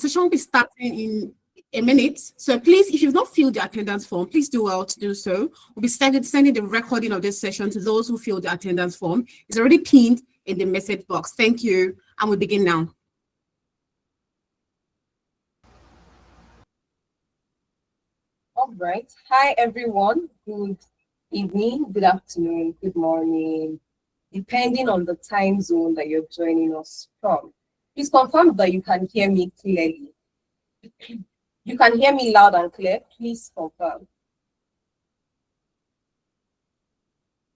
session will be starting in a minute. So please, if you've not filled the attendance form, please do well to do so. We'll be sending the recording of this session to those who filled the attendance form. It's already pinned in the message box. Thank you. And we begin now. All right. Hi, everyone. Good evening, good afternoon, good morning, depending on the time zone that you're joining us from. Please confirm that you can hear me clearly. You can hear me loud and clear. Please confirm.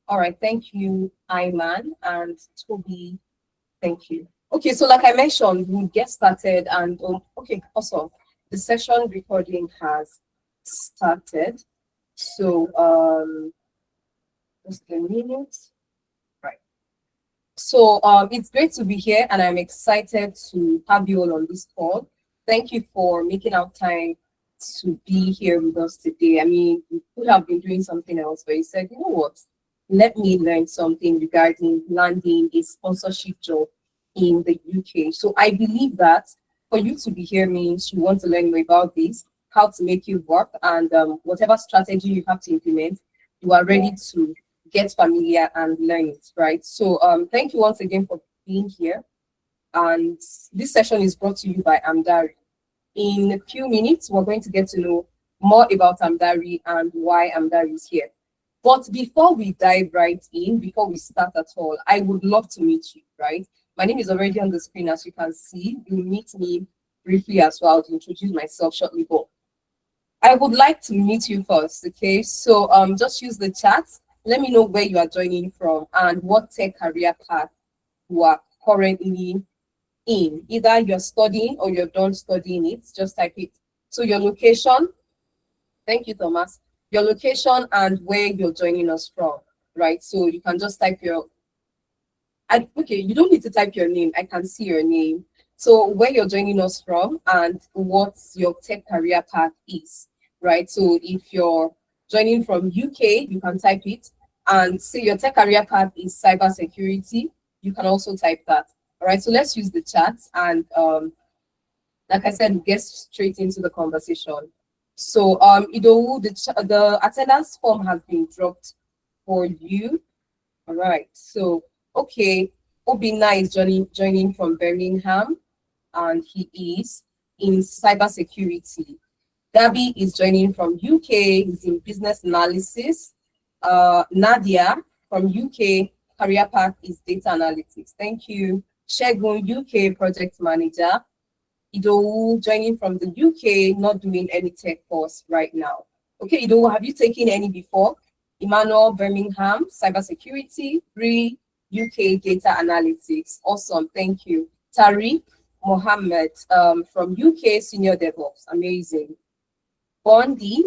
All right. Thank you, Ayman and Toby. Thank you. Okay, so like I mentioned, we'll get started and okay, awesome. The session recording has started. So just a minute. Right. So it's great to be here and I'm excited to have you all on this call. Thank you for making out time to be here with us today. I mean, we could have been doing something else, but you said, you know what? Let me learn something regarding landing a sponsorship job in the UK. So I believe that for you to be here means you want to learn more about this, how to make it work, and whatever strategy you have to implement, you are ready to get familiar and learn it, right? So thank you once again for being here. And this session is brought to you by Amdari. In a few minutes, we're going to get to know more about Amdari and why Amdari is here. But before we dive right in, before we start at all, I would love to meet you, right? My name is already on the screen, as you can see. You'll meet me briefly as well to introduce myself shortly, but I would like to meet you first, okay? So just use the chat. Let me know where you are joining from and what tech career path you are currently in. Either you're studying or you're done studying it, just type it. So your location, thank you, Thomas. Your location and where you're joining us from, right? So you can just type your, okay, you don't need to type your name. I can see your name. So where you're joining us from and what your tech career path is, right? So if you're joining from UK, you can type it and say your tech career path is cybersecurity. You can also type that. All right, so let's use the chat and like I said, get straight into the conversation. So Idowu, the attendance form has been dropped for you. All right, so okay, Obina is joining from Birmingham and he is in cybersecurity. Gabby is joining from UK, he's in business analysis. Nadia from UK, career path is data analytics. Thank you. Shegun, UK project manager. Idowu joining from the UK, not doing any tech course right now. Okay, Idowu, have you taken any before? Emmanuel, Birmingham, cybersecurity. Bree, UK data analytics. Awesome, thank you. Tariq Mohammed from UK senior DevOps. Amazing. Bondi,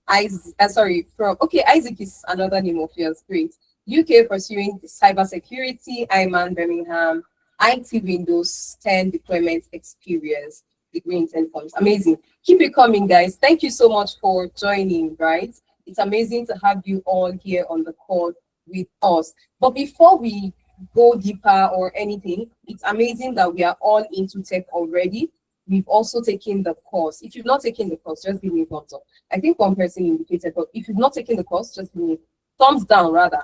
Isaac is another name of yours. Great. UK pursuing cybersecurity. Ayman, Birmingham. IT Windows 10 deployment experience, degree in 10 forms. Amazing. Keep it coming, guys. Thank you so much for joining, right? It's amazing to have you all here on the call with us. But before we go deeper or anything, it's amazing that we are all into tech already. We've also taken the course. If you've not taken the course, just give me a thumbs up. I think one person indicated, but if you've not taken the course, just give me thumbs down rather.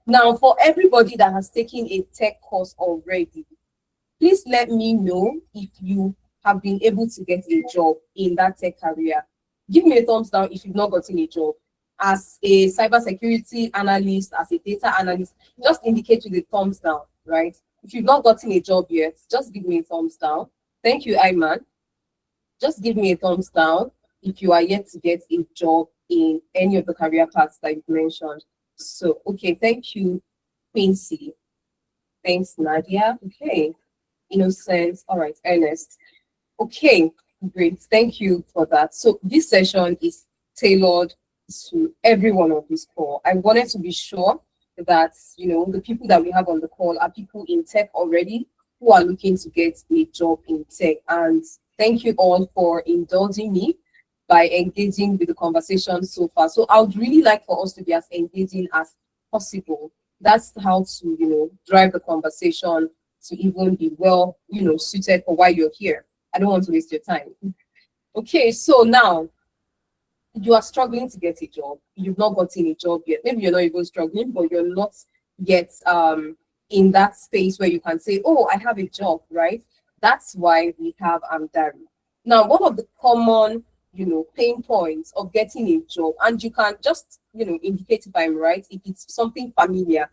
Now, for everybody that has taken a tech course already, please let me know if you have been able to get a job in that tech career. Give me a thumbs down if you've not gotten a job. As a cybersecurity analyst, as a data analyst, just indicate with a thumbs down, right? If you've not gotten a job yet, just give me a thumbs down. Thank you, Ayman. Just give me a thumbs down if you are yet to get a job in any of the career paths that you've mentioned. So, okay, thank you, Quincy. Thanks, Nadia. Okay. Innocent. All right, Ernest. Okay, great. Thank you for that. So this session is tailored to everyone on this call. I wanted to be sure that, the people that we have on the call are people in tech already who are looking to get a job in tech. And thank you all for indulging me by engaging with the conversation so far. So I would really like for us to be as engaging as possible. That's how to, drive the conversation to even be well, suited for why you're here. I don't want to waste your time. Okay, so now you are struggling to get a job. You've not gotten a job yet. Maybe you're not even struggling, but you're not yet in that space where you can say, oh, I have a job, right? That's why we have Amdari. Now, one of the common, pain points of getting a job, and you can just, indicate if I'm right, if it's something familiar.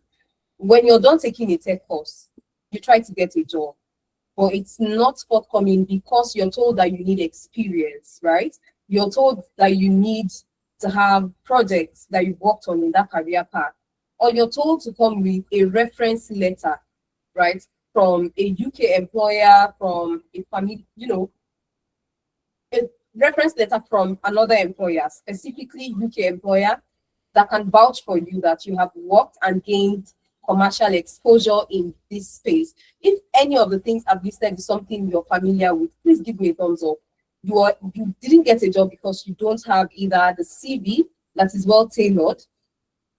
When you're done taking a tech course, you try to get a job, but it's not forthcoming because you're told that you need experience, right? You're told that you need to have projects that you've worked on in that career path, or you're told to come with a reference letter, right, from a UK employer, from a family, a reference letter from another employer, specifically UK employer, that can vouch for you that you have worked and gained commercial exposure in this space. If any of the things I've listed is something you're familiar with, please give me a thumbs up. You didn't get a job because you don't have either the CV that is well tailored,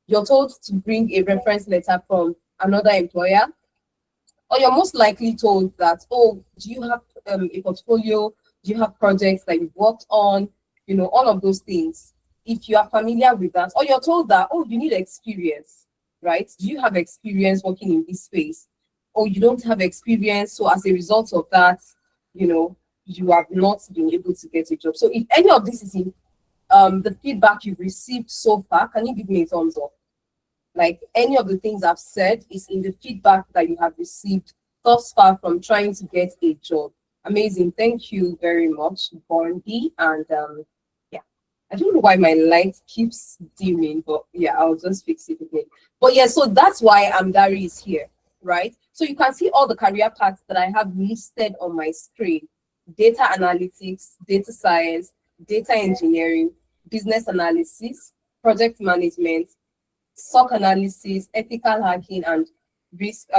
you're told to bring a reference letter from another employer, or you're most likely told that, oh, do you have a portfolio? Do you have projects that you've worked on? All of those things. If you are familiar with that, or you're told that, oh, you need experience, right? Do you have experience working in this space? Or you don't have experience, so as a result of that, you have not been able to get a job. So if any of this is in the feedback you've received so far, can you give me a thumbs up? Like any of the things I've said is in the feedback that you have received thus far from trying to get a job. Amazing. Thank you very much, Bondi. And yeah, I don't know why my light keeps dimming, but yeah, I'll just fix it again. But yeah, so that's why Amdari is here, right? So you can see all the career paths that I have listed on my screen: data analytics, data science, data engineering, business analysis, project management, SOC analysis, ethical hacking, and risk,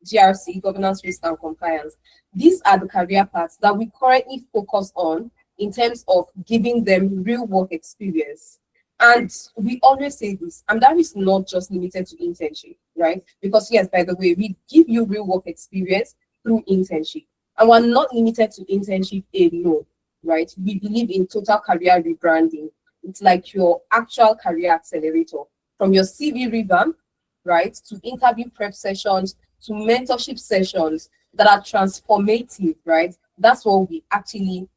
GRC, governance, risk, and compliance. These are the career paths that we currently focus on in terms of giving them real work experience. And we always say this, and that is not just limited to internship, right? Because yes, by the way, we give you real work experience through internship. And we're not limited to internship alone, right? We believe in total career rebranding. It's like your actual career accelerator, from your CV revamp, right, to interview prep sessions, to mentorship sessions that are transformative, right? That's what we actually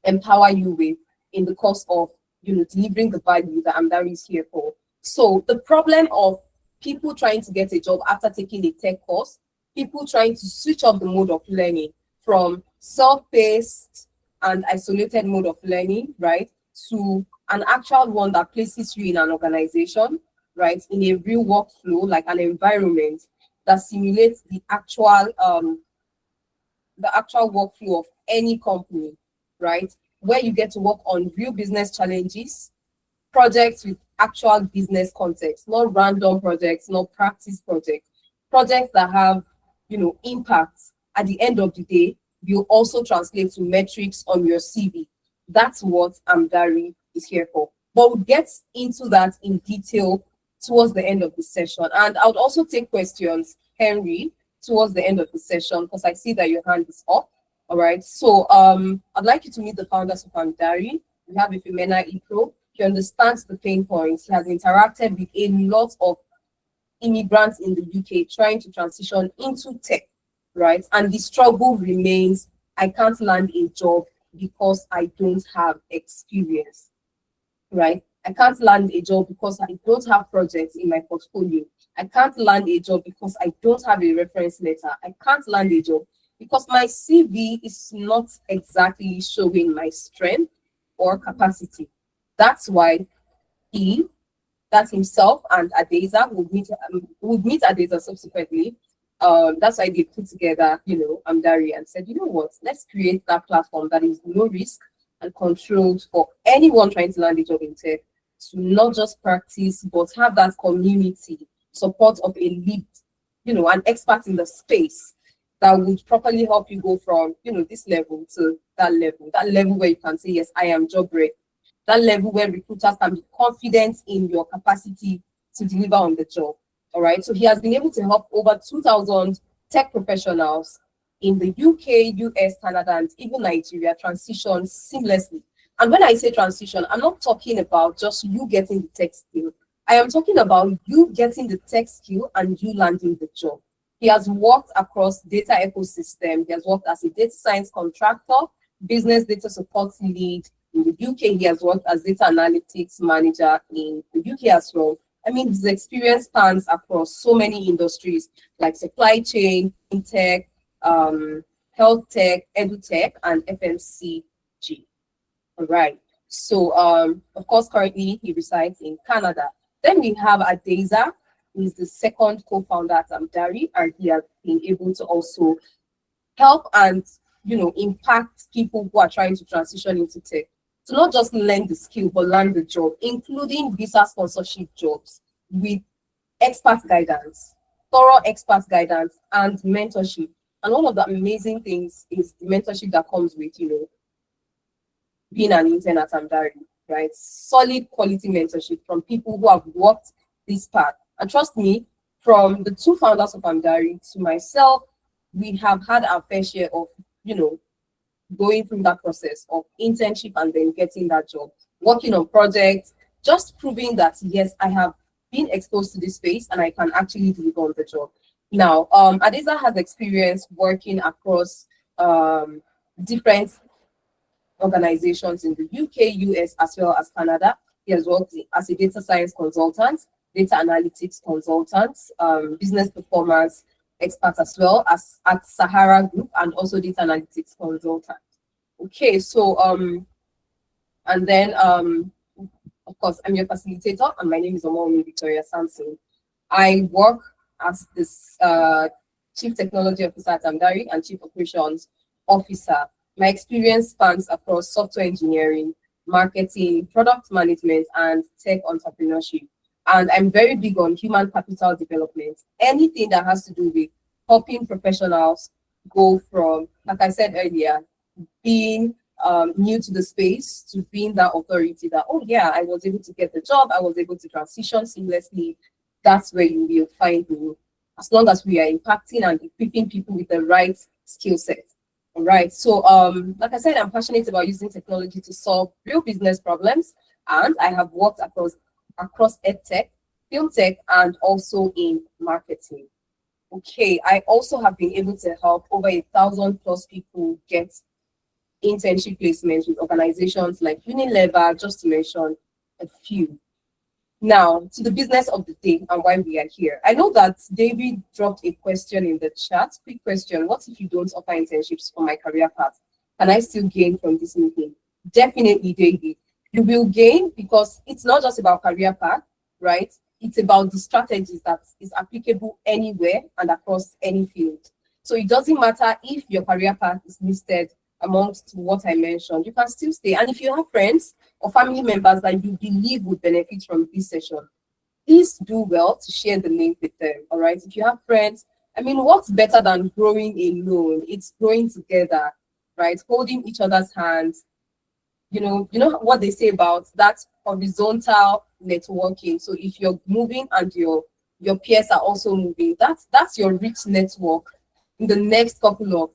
empower you with in the course of, delivering the value that Amdari is here for. So the problem of people trying to get a job after taking a tech course, people trying to switch up the mode of learning from self-paced and isolated mode of learning, right, to an actual one that places you in an organization, right, in a real workflow, like an environment that simulates the actual workflow of any company, right, where you get to work on real business challenges, projects with actual business context, not random projects, not practice projects, projects that have, impacts at the end of the day, will also translate to metrics on your CV. That's what Amdari is here for. But we'll get into that in detail towards the end of the session. And I would also take questions, Henry, towards the end of the session, because I see that your hand is up. All right. So I'd like you to meet the founders of Amdari. We have Ifemena Ipro. He understands the pain points. He has interacted with a lot of immigrants in the UK trying to transition into tech, right? And the struggle remains, I can't land a job because I don't have experience, right? I can't land a job because I don't have projects in my portfolio. I can't land a job because I don't have a reference letter. I can't land a job because my CV is not exactly showing my strength or capacity. That's why that's himself and Adeza would meet Adeza subsequently. That's why they put together, Amdari, and said, you know what, let's create that platform that is low risk and controlled for anyone trying to land a job in tech, to not just practice, but have that community support of a lead, an expert in the space that would properly help you go from, this level to that level where you can say, yes, I am job ready. That level where recruiters can be confident in your capacity to deliver on the job. All right. So he has been able to help over 2,000 tech professionals in the UK, US, Canada, and even Nigeria transition seamlessly. And when I say transition, I'm not talking about just you getting the tech skill. I am talking about you getting the tech skill and you landing the job. He has worked across data ecosystem. He has worked as a data science contractor, business data support lead. In the UK, he has worked as data analytics manager in the UK as well. I mean, his experience spans across so many industries like supply chain, fintech, health tech, edutech, and FMCG. All right. So, of course, currently he resides in Canada. Then we have Adeza, who is the second co-founder at Amdari, and he has been able to also help and impact people who are trying to transition into tech. To not just learn the skill, but learn the job, including visa sponsorship jobs with expert guidance, thorough expert guidance, and mentorship. And one of the amazing things is the mentorship that comes with, being an intern at Amdari, right? Solid quality mentorship from people who have walked this path. And trust me, from the two founders of Amdari to myself, we have had our fair share of, going through that process of internship and then getting that job, working on projects, just proving that, yes, I have been exposed to this space and I can actually deliver on the job. Now, Adeza has experience working across different organizations in the UK, US, as well as Canada. He has worked as a data science consultant, data analytics consultant, business performance expert as well as at Sahara Group, and also data analytics consultant. Okay, so and then of course I'm your facilitator, and my name is Out-Omowunmi Victoria Samson. I work as this Chief Technology Officer at Amdari and Chief Operations Officer. My experience spans across software engineering, marketing, product management, and tech entrepreneurship. And I'm very big on human capital development. Anything that has to do with helping professionals go from, like I said earlier, being new to the space to being that authority that, oh yeah, I was able to get the job, I was able to transition seamlessly. That's where you will find me, as long as we are impacting and equipping people with the right skill set. All right. So, like I said, I'm passionate about using technology to solve real business problems, and I have worked across edtech, fintech, and also in marketing. Okay. I also have been able to help over 1,000+ people get internship placements with organizations like Unilever, just to mention a few. Now, to the business of the day and why we are here. I know that David dropped a question in the chat. Quick question: what if you don't offer internships for my career path? Can I still gain from this meeting? Definitely, David. You will gain, because it's not just about career path, right? It's about the strategies that is applicable anywhere and across any field. So it doesn't matter if your career path is listed amongst what I mentioned, you can still stay. And if you have friends or family members that you believe would benefit from this session, please do well to share the link with them. All right. If you have friends, I mean, what's better than growing alone? It's growing together, right? Holding each other's hands. You know what they say about that horizontal networking. So if you're moving and your peers are also moving, that's your rich network in the next couple of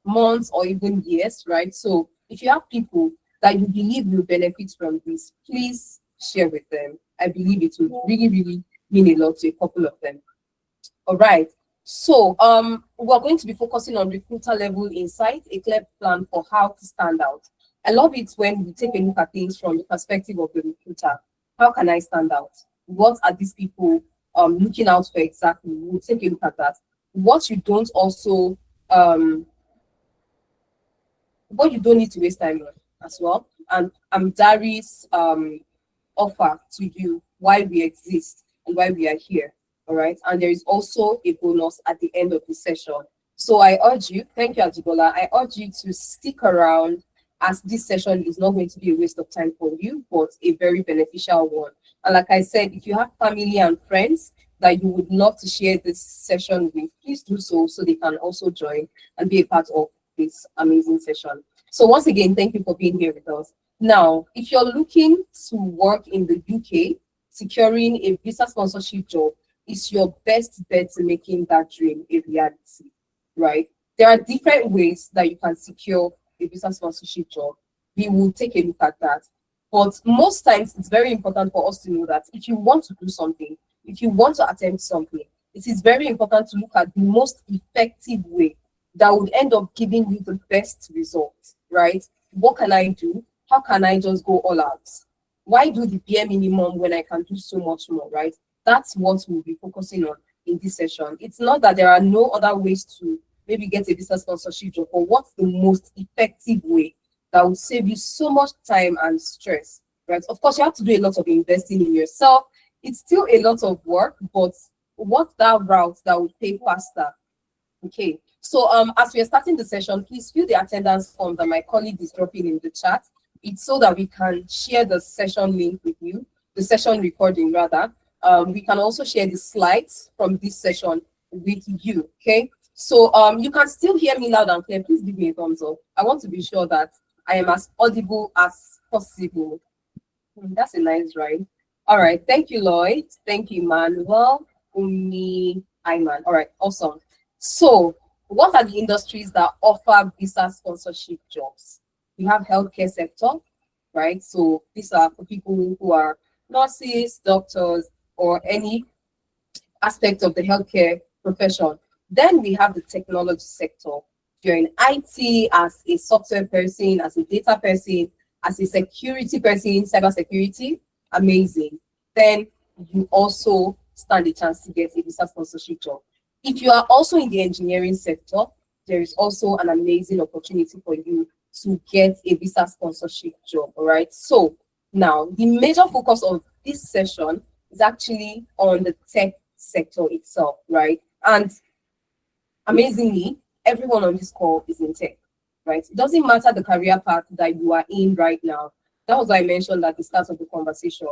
months or even years, right? So if you have people that you believe will benefit from this, please share with them. I believe it will really, really mean a lot to a couple of them. All right. So we're going to be focusing on recruiter level insight, a clear plan for how to stand out. I love it when we take a look at things from the perspective of the recruiter. How can I stand out? What are these people looking out for exactly? We'll take a look at that. What you don't also what you don't need to waste time on as well. And Amdari's offer to you why we exist and why we are here. All right. And there is also a bonus at the end of the session. So I urge you, thank you, Ajibola. I urge you to stick around, as this session is not going to be a waste of time for you, but a very beneficial one. And like I said, if you have family and friends that you would love to share this session with, please do so they can also join and be a part of this amazing session. So once again, thank you for being here with us. Now, if you're looking to work in the UK, securing a visa sponsorship job is your best bet to making that dream a reality, right? There are different ways that you can secure a visa sponsorship job. We will take a look at that. But most times, it's very important for us to know that if you want to do something, if you want to attempt something, it is very important to look at the most effective way that would end up giving you the best results, right? What can I do? How can I just go all out? Why do the bare minimum when I can do so much more, right? That's what we'll be focusing on in this session. It's not that there are no other ways to maybe get a visa sponsorship job, but what's the most effective way that would save you so much time and stress, right? Of course, you have to do a lot of investing in yourself. It's still a lot of work, but what's that route that would pay faster? Okay, so as we are starting the session, please fill the attendance form that my colleague is dropping in the chat. It's so that we can share the session link with you, the session recording rather. We can also share the slides from this session with you, okay? So you can still hear me loud and clear. Please give me a thumbs up. I want to be sure that I am as audible as possible. That's a nice rhyme. All right, thank you, Lloyd. Thank you, Manuel, Umi, Ayman. All right, awesome. So what are the industries that offer visa sponsorship jobs? We have healthcare sector, right? So these are for people who are nurses, doctors, or any aspect of the healthcare profession. Then we have the technology sector. If you're in IT as a software person, as a data person, as a security person, cybersecurity, amazing. Then you also stand a chance to get a visa sponsorship job. If you are also in the engineering sector, there is also an amazing opportunity for you to get a visa sponsorship job, all right? So now the major focus of this session is actually on the tech sector itself, right? And amazingly, everyone on this call is in tech, right? It doesn't matter the career path that you are in right now. That was what I mentioned at the start of the conversation.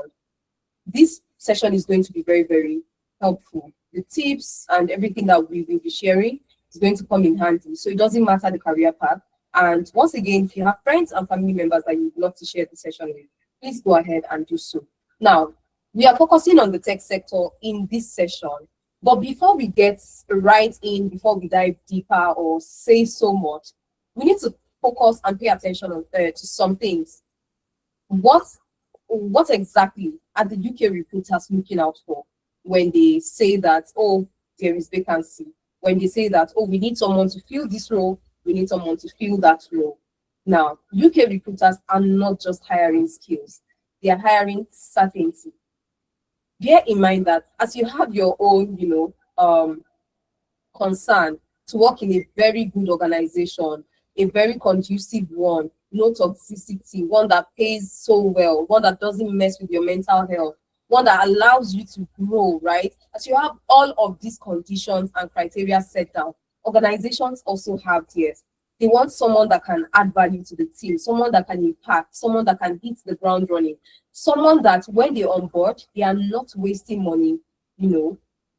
This session is going to be very, very helpful. The tips and everything that we will be sharing is going to come in handy. So it doesn't matter the career path. And once again, if you have friends and family members that you'd love to share the session with, please go ahead and do so. Now, we are focusing on the tech sector in this session. But before we get right in, before we dive deeper or say so much, we need to focus and pay attention to some things. What exactly are the UK recruiters looking out for when they say that, oh, there is vacancy? When they say that, oh, we need someone to fill this role, we need someone to fill that role. Now, UK recruiters are not just hiring skills, they are hiring certainty. Bear in mind that as you have your own, concern to work in a very good organization, a very conducive one, no toxicity, one that pays so well, one that doesn't mess with your mental health, one that allows you to grow, right? As you have all of these conditions and criteria set down, organizations also have theirs. They want someone that can add value to the team, someone that can impact, someone that can hit the ground running, someone that when they're on board, they are not wasting money,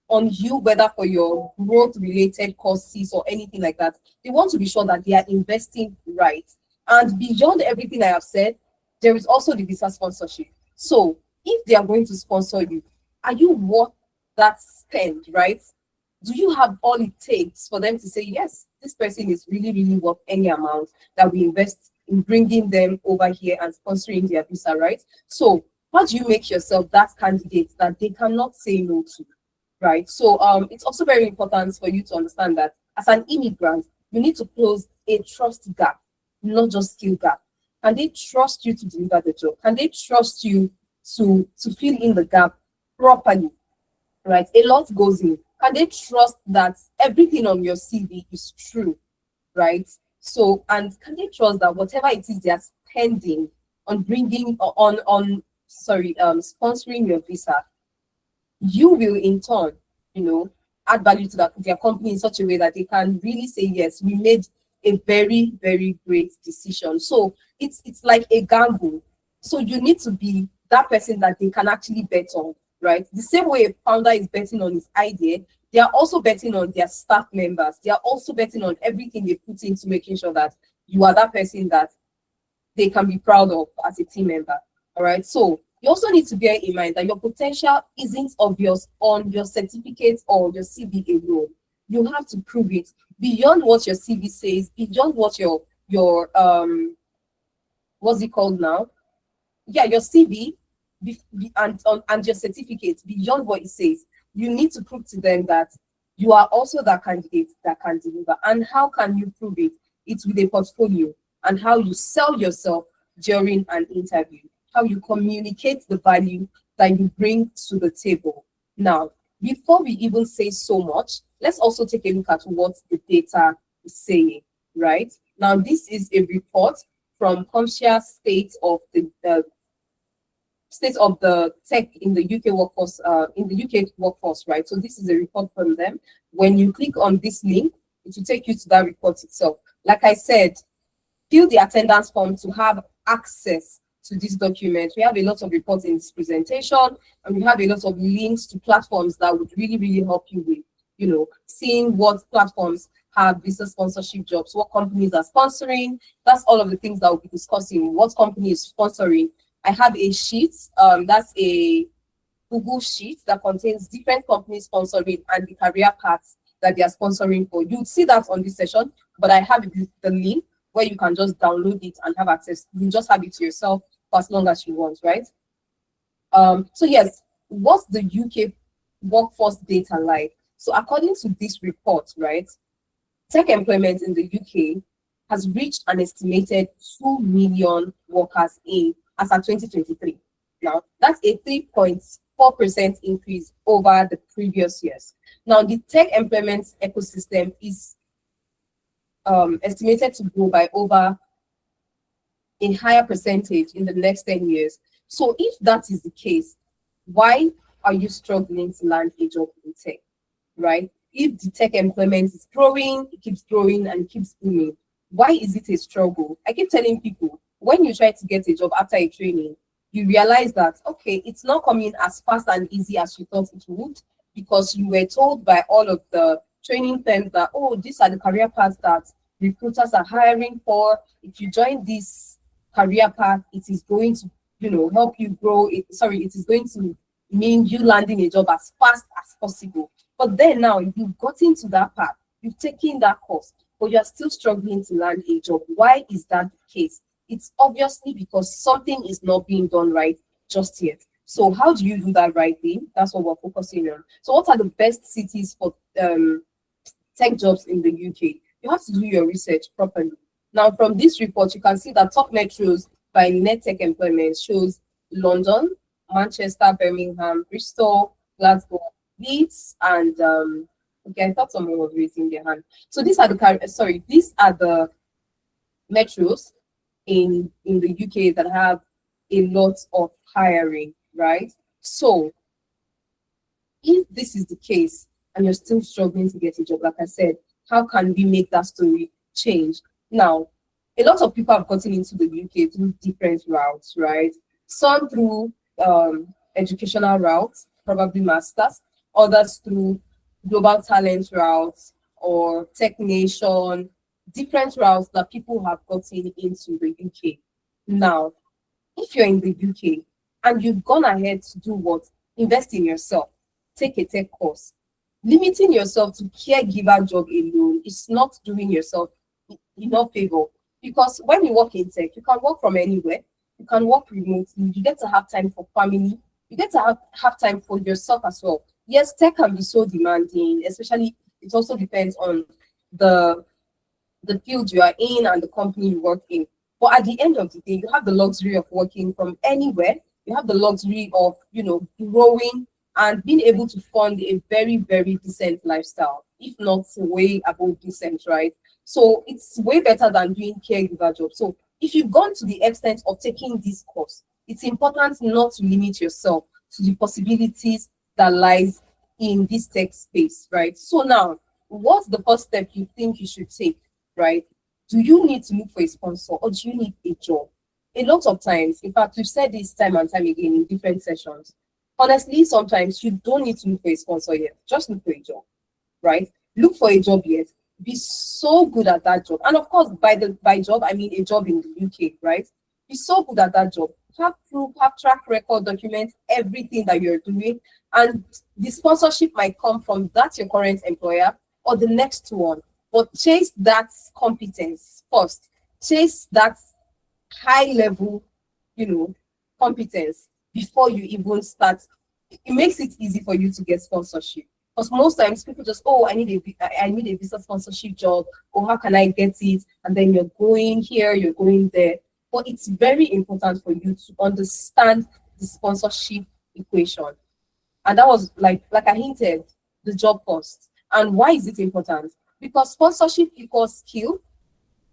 on you, whether for your growth-related courses or anything like that. They want to be sure that they are investing right. And beyond everything I have said, there is also the visa sponsorship. So if they are going to sponsor you, are you worth that spend, right? Do you have all it takes for them to say, yes, this person is really, really worth any amount that we invest in bringing them over here and sponsoring their visa, right? So how do you make yourself that candidate that they cannot say no to, right? So it's also very important for you to understand that as an immigrant, you need to close a trust gap, not just skill gap. Can they trust you to deliver the job? Can they trust you to fill in the gap properly, right? A lot goes in. Can they trust that everything on your CV is true, right? So, and can they trust that whatever it is they are spending on sponsoring your visa, you will in turn, add value to their company in such a way that they can really say, yes, we made a very, very great decision. So it's like a gamble. So you need to be that person that they can actually bet on, right? The same way a founder is betting on his idea, they are also betting on their staff members. They are also betting on everything they put into making sure that you are that person that they can be proud of as a team member. All right. So you also need to bear in mind that your potential isn't obvious on your certificate or your CV alone. You have to prove it beyond what your CV says, beyond what your what's it called now? Yeah, your CV and your certificate, beyond what it says, you need to prove to them that you are also that candidate that can deliver. And how can you prove it? It's with a portfolio and how you sell yourself during an interview, how you communicate the value that you bring to the table. Now, before we even say so much, let's also take a look at what the data is saying, right? Now, this is a report from CompTIA state of the tech in the UK workforce, right? So this is a report from them. When you click on this link, it will take you to that report itself. Like I said, fill the attendance form to have access to this document. We have a lot of reports in this presentation, and we have a lot of links to platforms that would really, really help you with, seeing what platforms have business sponsorship jobs, what companies are sponsoring. That's all of the things that we'll be discussing. What company is sponsoring. I have a sheet, that's a Google sheet that contains different companies sponsoring and the career paths that they are sponsoring for. You'll see that on this session, but I have the link where you can just download it and have access. You just have it to yourself for as long as you want, right? So yes, what's the UK workforce data like? So according to this report, right, tech employment in the UK has reached an estimated 2 million workers as at 2023. Now, that's a 3.4% increase over the previous years. Now, the tech employment ecosystem is estimated to grow by over a higher percentage in the next 10 years. So if that is the case, why are you struggling to land a job in tech, right? If the tech employment is growing, it keeps growing and it keeps booming, why is it a struggle? I keep telling people, when you try to get a job after a training, you realize that, okay, it's not coming as fast and easy as you thought it would, because you were told by all of the training firms that, oh, these are the career paths that recruiters are hiring for. If you join this career path, it is going to, help you grow. It is going to mean you landing a job as fast as possible. But then now you've gotten to that path, you've taken that course, but you're still struggling to land a job. Why is that the case? It's obviously because something is not being done right just yet. So how do you do that right thing? That's what we're focusing on. So what are the best cities for tech jobs in the UK? You have to do your research properly. Now, from this report, you can see that top metros by net tech employment shows London, Manchester, Birmingham, Bristol, Glasgow, Leeds, and okay, I thought someone was raising their hand. So these are the metros in the UK that have a lot of hiring, right? So if this is the case and you're still struggling to get a job, like I said, how can we make that story change? Now, a lot of people have gotten into the UK through different routes, right? Some through educational routes, probably masters, others through global talent routes or Tech Nation, different routes that people have gotten into the UK. Now, if you're in the UK and you've gone ahead to do what? Invest in yourself, take a tech course. Limiting yourself to caregiver job alone is not doing yourself enough favor, because when you work in tech, you can work from anywhere, you can work remotely, you get to have time for family, you get to have time for yourself as well. Yes, tech can be so demanding, especially it also depends on the field you are in and the company you work in. But at the end of the day, you have the luxury of working from anywhere. You have the luxury of, growing and being able to fund a very, very decent lifestyle, if not way above decent, right? So it's way better than doing caregiver job. So if you've gone to the extent of taking this course, it's important not to limit yourself to the possibilities that lies in this tech space, right? So now, what's the first step you think you should take, right? Do you need to look for a sponsor or do you need a job? A lot of times, in fact, we've said this time and time again in different sessions, honestly, sometimes you don't need to look for a sponsor yet. Just look for a job, right? Look for a job yet. Be so good at that job. And of course, by job, I mean a job in the UK, right? Be so good at that job. Have proof, have track record, document everything that you're doing. And the sponsorship might come from that your current employer or the next one. but chase that competence first. Chase that high level, competence before you even start. It makes it easy for you to get sponsorship. Because most times people just, oh, I need a visa sponsorship job, or how can I get it? And then you're going here, you're going there. But it's very important for you to understand the sponsorship equation. And that was like I hinted, the job cost. And why is it important? Because sponsorship equals skill,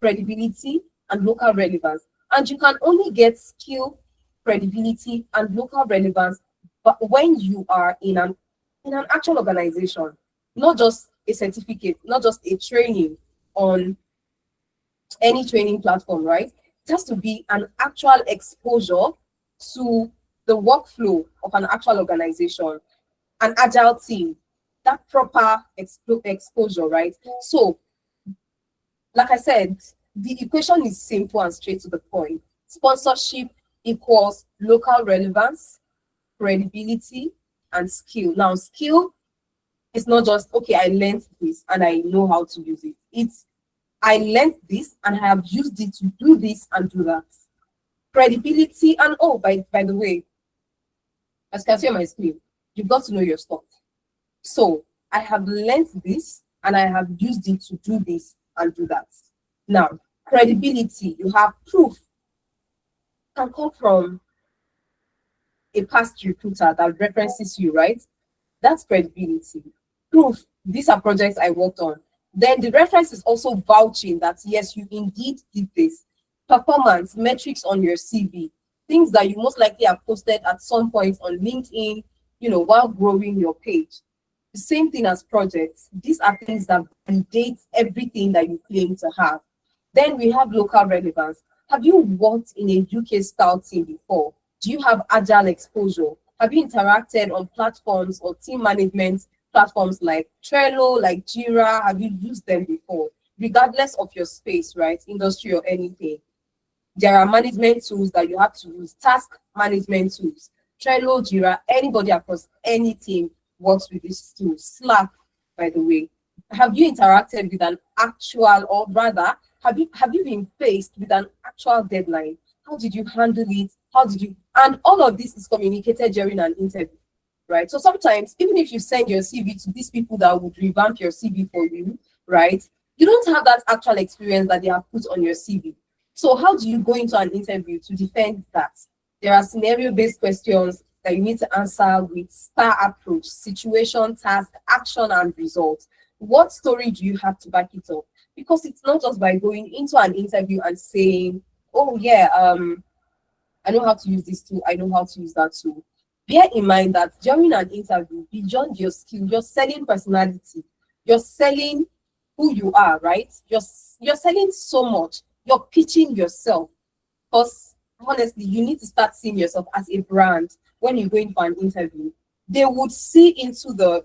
credibility, and local relevance. And you can only get skill, credibility, and local relevance but when you are in an actual organization, not just a certificate, not just a training on any training platform, right? It has to be an actual exposure to the workflow of an actual organization, an agile team, that proper exposure, right? So, like I said, the equation is simple and straight to the point. Sponsorship equals local relevance, credibility, and skill. Now, skill is not just, okay, I learned this and I know how to use it. It's, I learned this and I have used it to do this and do that. Credibility, and oh, by the way, as you can see on my screen, you've got to know your stuff. So I have learned this and I have used it to do this and do that. Now, credibility, you have proof. Can come from a past recruiter that references you, right? That's credibility. Proof, these are projects I worked on. Then the reference is also vouching that, yes, you indeed did this. Performance, metrics on your CV, things that you most likely have posted at some point on LinkedIn, while growing your page. The same thing as projects. These are things that validate everything that you claim to have. Then we have local relevance. Have you worked in a UK style team before? Do you have agile exposure? Have you interacted on platforms or team management platforms like Trello, like Jira? Have you used them before? Regardless of your space, right? Industry or anything. There are management tools that you have to use, task management tools. Trello, Jira, anybody across any team works with these tools. Slack, by the way. Have you interacted with an actual, or rather, have you been faced with an actual deadline? How did you handle it? And all of this is communicated during an interview, right? So sometimes, even if you send your CV to these people that would revamp your CV for you, right? You don't have that actual experience that they have put on your CV. So how do you go into an interview to defend that? There are scenario-based questions that you need to answer with STAR approach: situation, task, action, and result. What story do you have to back it up? Because it's not just by going into an interview and saying, oh yeah, I know how to use this tool, I know how to use that tool. Bear in mind that during an interview, beyond your skill, you're selling personality, you're selling who you are, right? You're selling so much, you're pitching yourself. Because honestly, you need to start seeing yourself as a brand when you go in for an interview. They would see into the,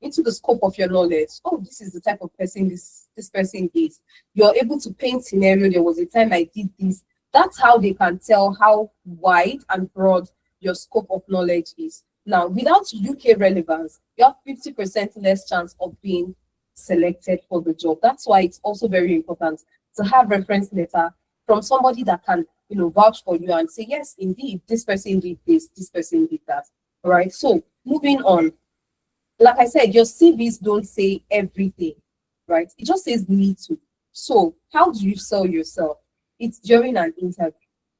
into the scope of your knowledge. Oh, this is the type of person this person is. You're able to paint scenario. There was a time I did this. That's how they can tell how wide and broad your scope of knowledge is. Now, without UK relevance, you have 50% less chance of being selected for the job. That's why it's also very important to have reference letter from somebody that can, vouch for you and say, yes, indeed, this person did this person did that. All right. So moving on. Like I said, your CVs don't say everything, right? It just says need to. So how do you sell yourself? It's during an interview.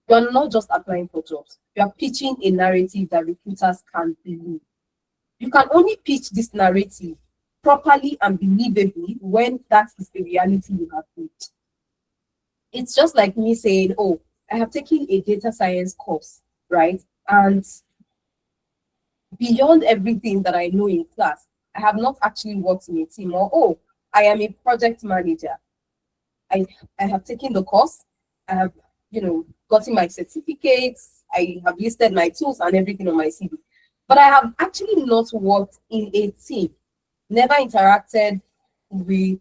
You're not just applying for jobs. You're pitching a narrative that recruiters can believe. You can only pitch this narrative properly and believably when that is the reality you have built. It's just like me saying, oh, I have taken a data science course, right? And beyond everything that I know in class, I have not actually worked in a team, or, oh, I am a project manager. I have taken the course. I have, gotten my certificates. I have listed my tools and everything on my CV. But I have actually not worked in a team, never interacted with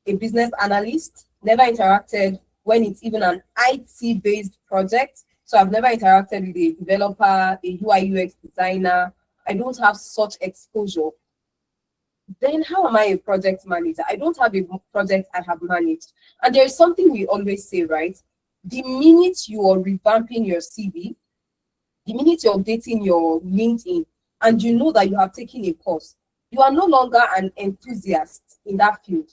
a business analyst, never interacted when it's even an IT-based project. So I've never interacted with a developer, a UI UX designer. I don't have such exposure. then how am I a project manager? I don't have a project I have managed. And there is something we always say, right? The minute you are revamping your CV, the minute you're updating your LinkedIn, and you know that you have taken a course, you are no longer an enthusiast in that field.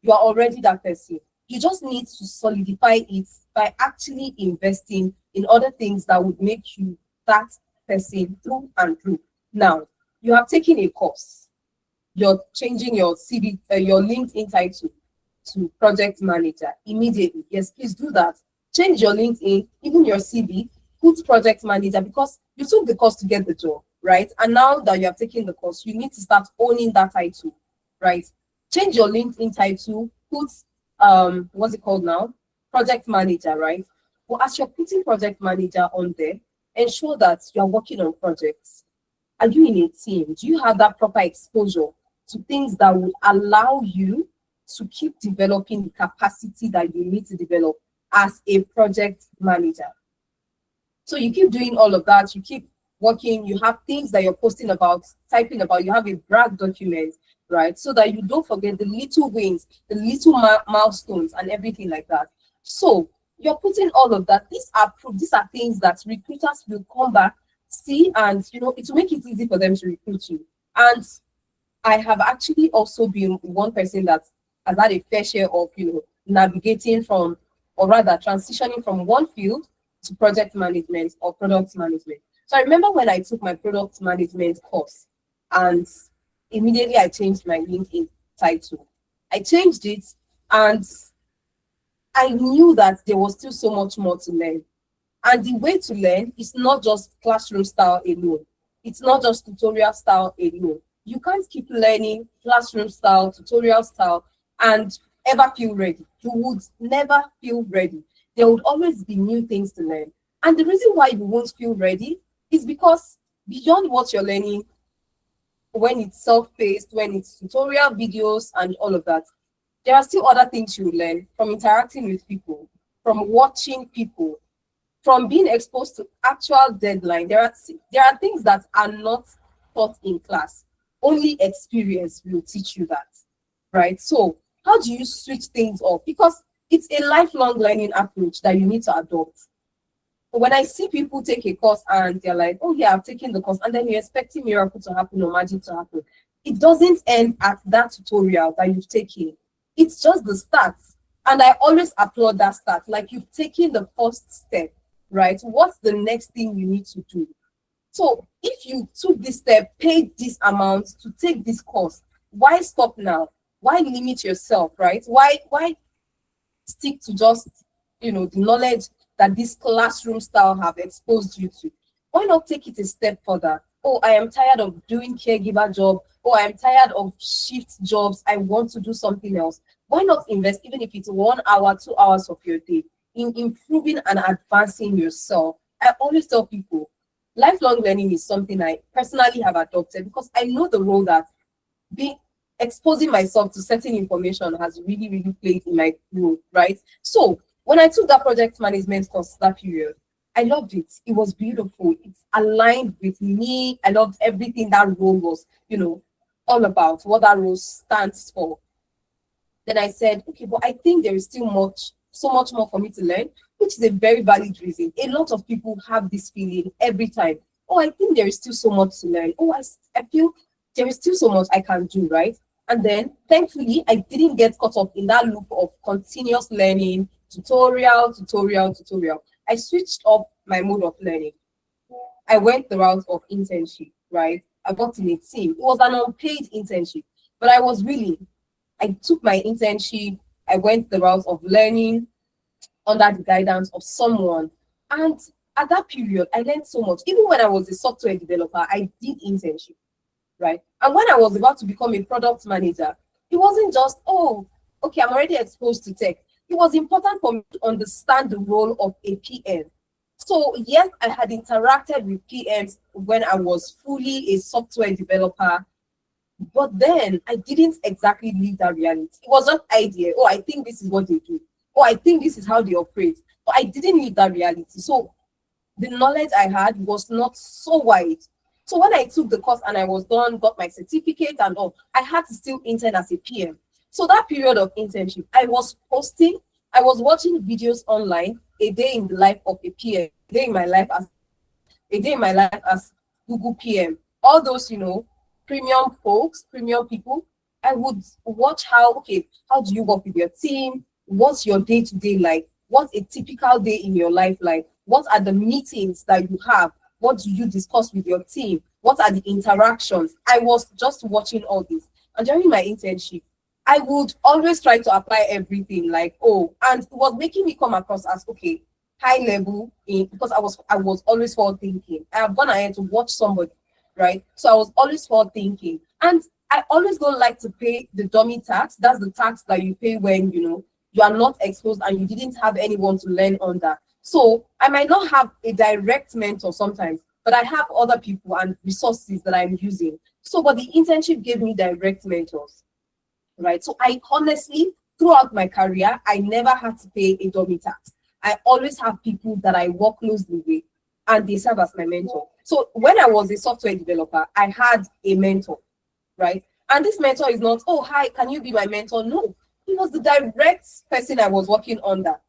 You are already that person. You just need to solidify it by actually investing in other things that would make you that person through and through. Now, you have taken a course. You're changing your CV, your LinkedIn title to project manager immediately. Yes, please do that. Change your LinkedIn, even your CV, put project manager, because you took the course to get the job, right? And now that you have taken the course, you need to start owning that title, right? Change your LinkedIn title, put what's it called now? Project manager, right? But as you're putting project manager on there, ensure that you're working on projects. Are you in a team? Do you have that proper exposure to things that will allow you to keep developing the capacity that you need to develop as a project manager? So you keep doing all of that, you keep working, you have things that you're posting about, typing about, you have a brag document, right? So that you don't forget the little wins, the little milestones and everything like that. So you're putting all of that. These are things that recruiters will come back, see, and it will make it easy for them to recruit you. And I have actually also been one person that has had a fair share of, navigating from, or rather transitioning from one field to project management or product management. So I remember when I took my product management course, and immediately I changed my LinkedIn title. I changed it, and I knew that there was still so much more to learn. And the way to learn is not just classroom style alone. It's not just tutorial style alone. You can't keep learning classroom style, tutorial style, and ever feel ready. You would never feel ready. There would always be new things to learn. And the reason why you won't feel ready is because beyond what you're learning, when it's self-paced, when it's tutorial videos and all of that, there are still other things you learn from interacting with people, from watching people, from being exposed to actual deadline. There are things that are not taught in class. Only experience will teach you that, right? So how do you switch things up? Because it's a lifelong learning approach that you need to adopt. When I see people take a course and they're like, oh yeah, I've taken the course, and then you're expecting miracle to happen or magic to happen, it doesn't end at that tutorial that you've taken. It's just the start. And I always applaud that start. Like, you've taken the first step, right? What's the next thing you need to do? So if you took this step, paid this amount to take this course, why stop now? Why limit yourself, right? Why stick to just, the knowledge that this classroom style have exposed you to? Why not take it a step further? Oh, I am tired of doing caregiver job. Oh, I am tired of shift jobs. I want to do something else. Why not invest, even if it's 1 hour, 2 hours of your day, in improving and advancing yourself? I always tell people, lifelong learning is something I personally have adopted, because I know the role that exposing myself to certain information has really, really played in my role, right? So when I took that project management course that period, I loved it. It was beautiful. It's aligned with me. I loved everything that role was, all about, what that role stands for. Then I said, okay, but I think there is still so much more for me to learn, which is a very valid reason. A lot of people have this feeling every time. Oh, I think there is still so much to learn. Oh, I feel there is still so much I can do, right? And then, thankfully, I didn't get caught up in that loop of continuous learning, tutorial. I switched up my mode of learning. I went the route of internship, right? I worked in a team. It was an unpaid internship, but I was willing. I took my internship. I went the route of learning under the guidance of someone. And at that period, I learned so much. Even when I was a software developer, I did internship, right? And when I was about to become a product manager, it wasn't just, oh, okay, I'm already exposed to tech. It was important for me to understand the role of a PM. So yes, I had interacted with PMs when I was fully a software developer, but then I didn't exactly live that reality. It was just idea. Oh, I think this is what they do. Oh, I think this is how they operate. But I didn't live that reality. So the knowledge I had was not so wide. So when I took the course and I was done, got my certificate and all, I had to still intern as a PM. So that period of internship, I was posting, I was watching videos online, a day in the life of a PM, a day in my life as Google PM. All those, premium folks, premium people, I would watch how do you work with your team? What's your day-to-day like? What's a typical day in your life like? What are the meetings that you have? What do you discuss with your team? What are the interactions? I was just watching all this. And during my internship, I would always try to apply everything and it was making me come across as high level because I was always forward thinking. I have gone ahead to watch somebody, right? So I was always forward thinking. And I always don't like to pay the dummy tax. That's the tax that you pay when you are not exposed and you didn't have anyone to learn under. So I might not have a direct mentor sometimes, but I have other people and resources that I'm using. So, but the internship gave me direct mentors, right? So I honestly, throughout my career, I never had to pay a dummy tax. I always have people that I work closely with and they serve as my mentor. So when I was a software developer, I had a mentor, right? And this mentor is not, oh, hi, can you be my mentor? No, he was the direct person I was working under.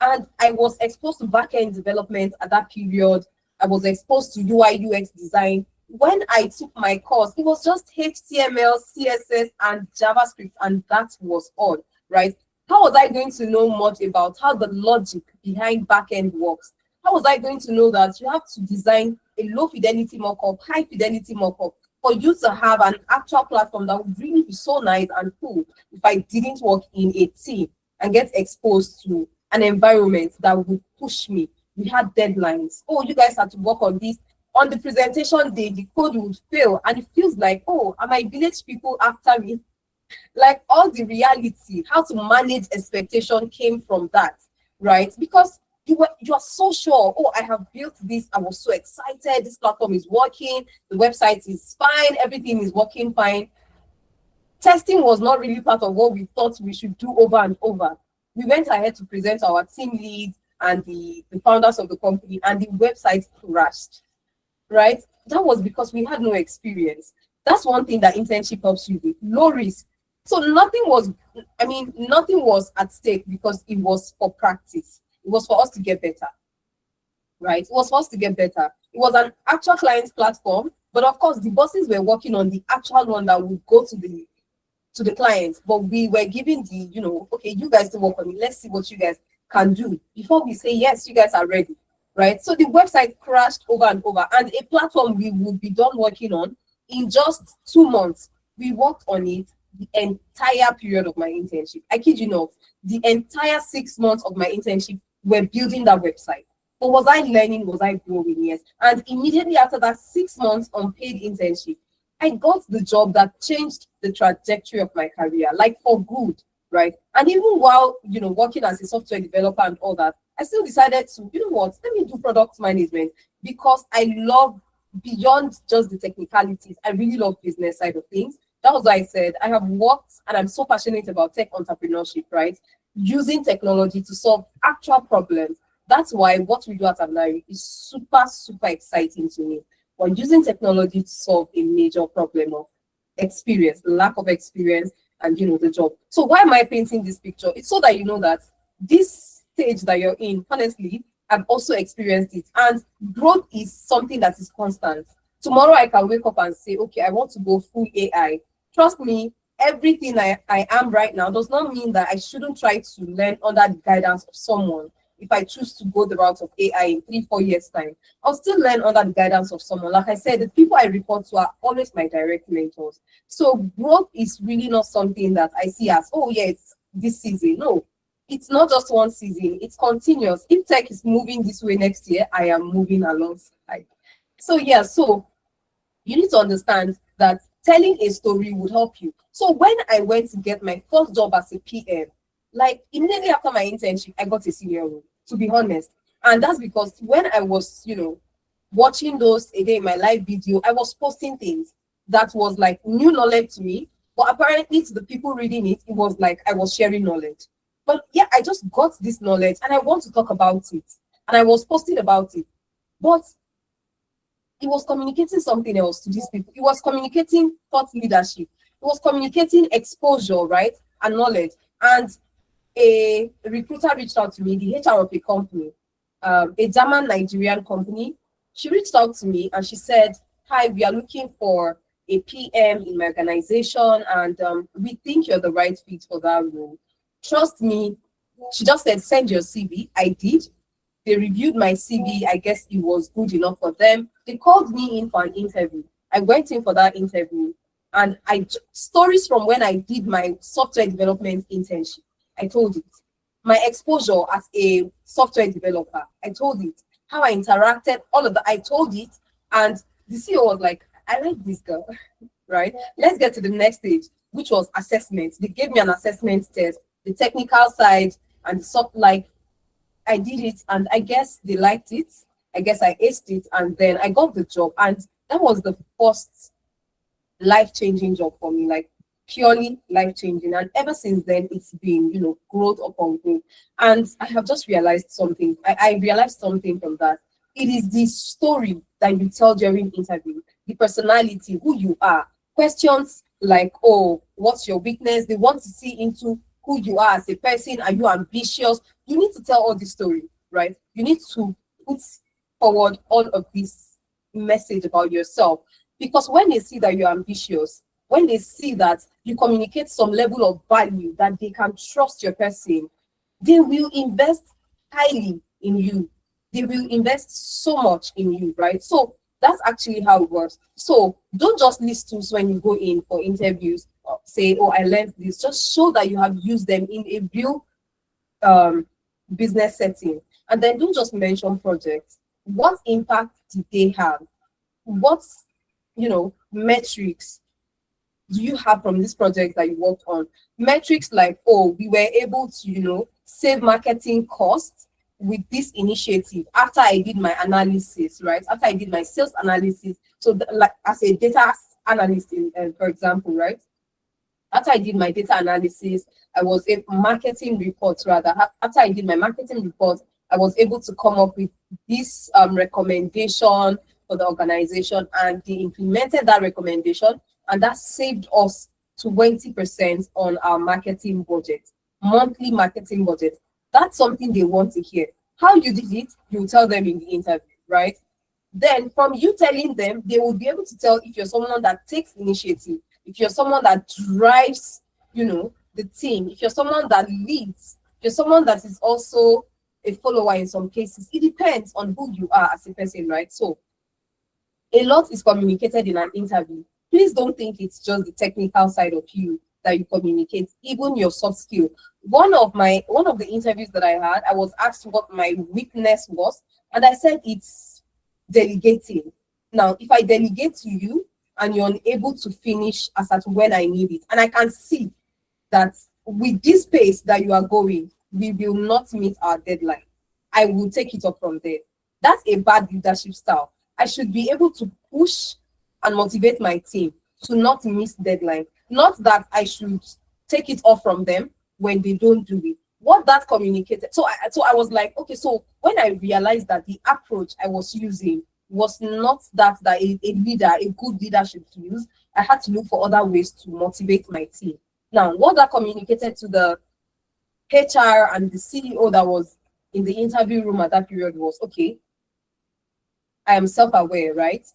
And I was exposed to back-end development at that period. I was exposed to UI UX design. When I took my course, it was just HTML, CSS, and JavaScript, and that was all, right? How was I going to know much about how the logic behind back-end works? How was I going to know that you have to design a low-fidelity mockup, high-fidelity mockup, for you to have an actual platform that would really be so nice and cool if I didn't work in a team and get exposed to an environment that would push me? We had deadlines. Oh, you guys had to work on this. On the presentation day, the code would fail, and it feels like, oh, are my village people after me? Like all the reality, how to manage expectation came from that, right? Because you are so sure, oh, I have built this, I was so excited, this platform is working, the website is fine, everything is working fine. Testing was not really part of what we thought we should do over and over. We went ahead to present our team lead and the founders of the company, and the website crashed, right? That was because we had no experience. That's one thing that internship helps you with, low risk. So nothing was at stake because it was for practice. It was for us to get better, right? It was for us to get better. It was an actual client platform, but of course the bosses were working on the actual one that would go to the clients, but we were given okay, you guys to work on it. Let's see what you guys can do before we say, yes, you guys are ready, right? So the website crashed over and over, and a platform we would be done working on in just 2 months. We worked on it the entire period of my internship. I kid you not, the entire 6 months of my internship, we're building that website. But was I learning? Was I growing? Yes. And immediately after that 6 months unpaid internship, I got the job that changed the trajectory of my career, like for good, right? And even while, working as a software developer and all that, I still decided to, let me do product management because I love, beyond just the technicalities, I really love business side of things. That was why I said I have worked and I'm so passionate about tech entrepreneurship, right? Using technology to solve actual problems. That's why what we do at Out-Omowunmi is super, super exciting to me. We're using technology to solve a major problem of experience, lack of experience, and the job. So why am I painting this picture? It's so that you know that this stage that you're in, honestly, I've also experienced it. And growth is something that is constant. Tomorrow I can wake up and say, okay, I want to go full AI. Trust me, everything I am right now does not mean that I shouldn't try to learn under the guidance of someone. If I choose to go the route of AI in 3-4 years' time, I'll still learn under the guidance of someone. Like I said, the people I report to are always my direct mentors. So growth is really not something that I see as, oh yeah, it's this season. No, it's not just one season, it's continuous. If tech is moving this way next year, I am moving alongside. So yeah, so you need to understand that telling a story would help you. So when I went to get my first job as a PM, like immediately after my internship, I got a senior role, to be honest. And that's because when I was, watching those a day in my live video, I was posting things that was like new knowledge to me. But apparently to the people reading it, it was like I was sharing knowledge. But yeah, I just got this knowledge and I want to talk about it. And I was posting about it. But It was communicating something else to these people. It was communicating thought leadership. It was communicating exposure, right? And knowledge. And a recruiter reached out to me, the HR of a company, a German Nigerian company. She reached out to me and she said, "Hi, we are looking for a PM in my organization, and we think you're the right fit for that role. Trust me." She just said, "Send your CV." I did. They reviewed my CV. I guess it was good enough for them. They called me in for an interview. I went in for that interview, and stories from when I did my software development internship. I told it. My exposure as a software developer, I told it. How I interacted, all of that, I told it. And the CEO was like, "I like this girl," right? Let's get to the next stage, which was assessment. They gave me an assessment test, the technical side and the soft, like, I did it, and I guess they liked it. I guess I aced it, and then I got the job. And that was the first life-changing job for me, like purely life-changing. And ever since then, it's been, growth upon growth. And I have just realized something. I realized something from that. It is the story that you tell during interview, the personality, who you are. Questions like, "Oh, what's your weakness?" They want to see into who you are as a person. Are you ambitious? You need to tell all this story, right? You need to put forward all of this message about yourself. Because when they see that you're ambitious, when they see that you communicate some level of value, that they can trust your person, they will invest highly in you. They will invest so much in you, right? So that's actually how it works. So don't just list tools when you go in for interviews, or say, "Oh, I learned this." Just show that you have used them in a real business setting. And then don't just mention projects. What impact did they have? What, metrics do you have from this project that you worked on? Metrics like, "Oh, we were able to, save marketing costs with this initiative after I did my analysis," right? After I did my sales analysis. So like as a data analyst, for example, right? After I did my data analysis, I was a marketing report rather. After I did my marketing report, I was able to come up with this recommendation for the organization, and they implemented that recommendation, and that saved us 20% on our marketing budget, monthly marketing budget. That's something they want to hear. How you did it, you tell them in the interview, right? Then from you telling them, they will be able to tell if you're someone that takes initiative, if you're someone that drives, the team, if you're someone that leads, if you're someone that is also a follower in some cases. It depends on who you are as a person, right? So a lot is communicated in an interview. Please don't think it's just the technical side of you that you communicate, even your soft skill. One of the interviews that I had, I was asked what my weakness was, and I said it's delegating. Now, if I delegate to you and you're unable to finish as at when I need it, and I can see that with this pace that you are going, we will not meet our deadline, I will take it up from there. That's a bad leadership style. I should be able to push and motivate my team to not miss deadline. Not that I should take it off from them when they don't do it. What that communicated. So I was like, okay, so when I realized that the approach I was using was not that a leader, a good leader should use, I had to look for other ways to motivate my team. Now, what that communicated to the HR and the CEO that was in the interview room at that period was, okay, I am self-aware, right?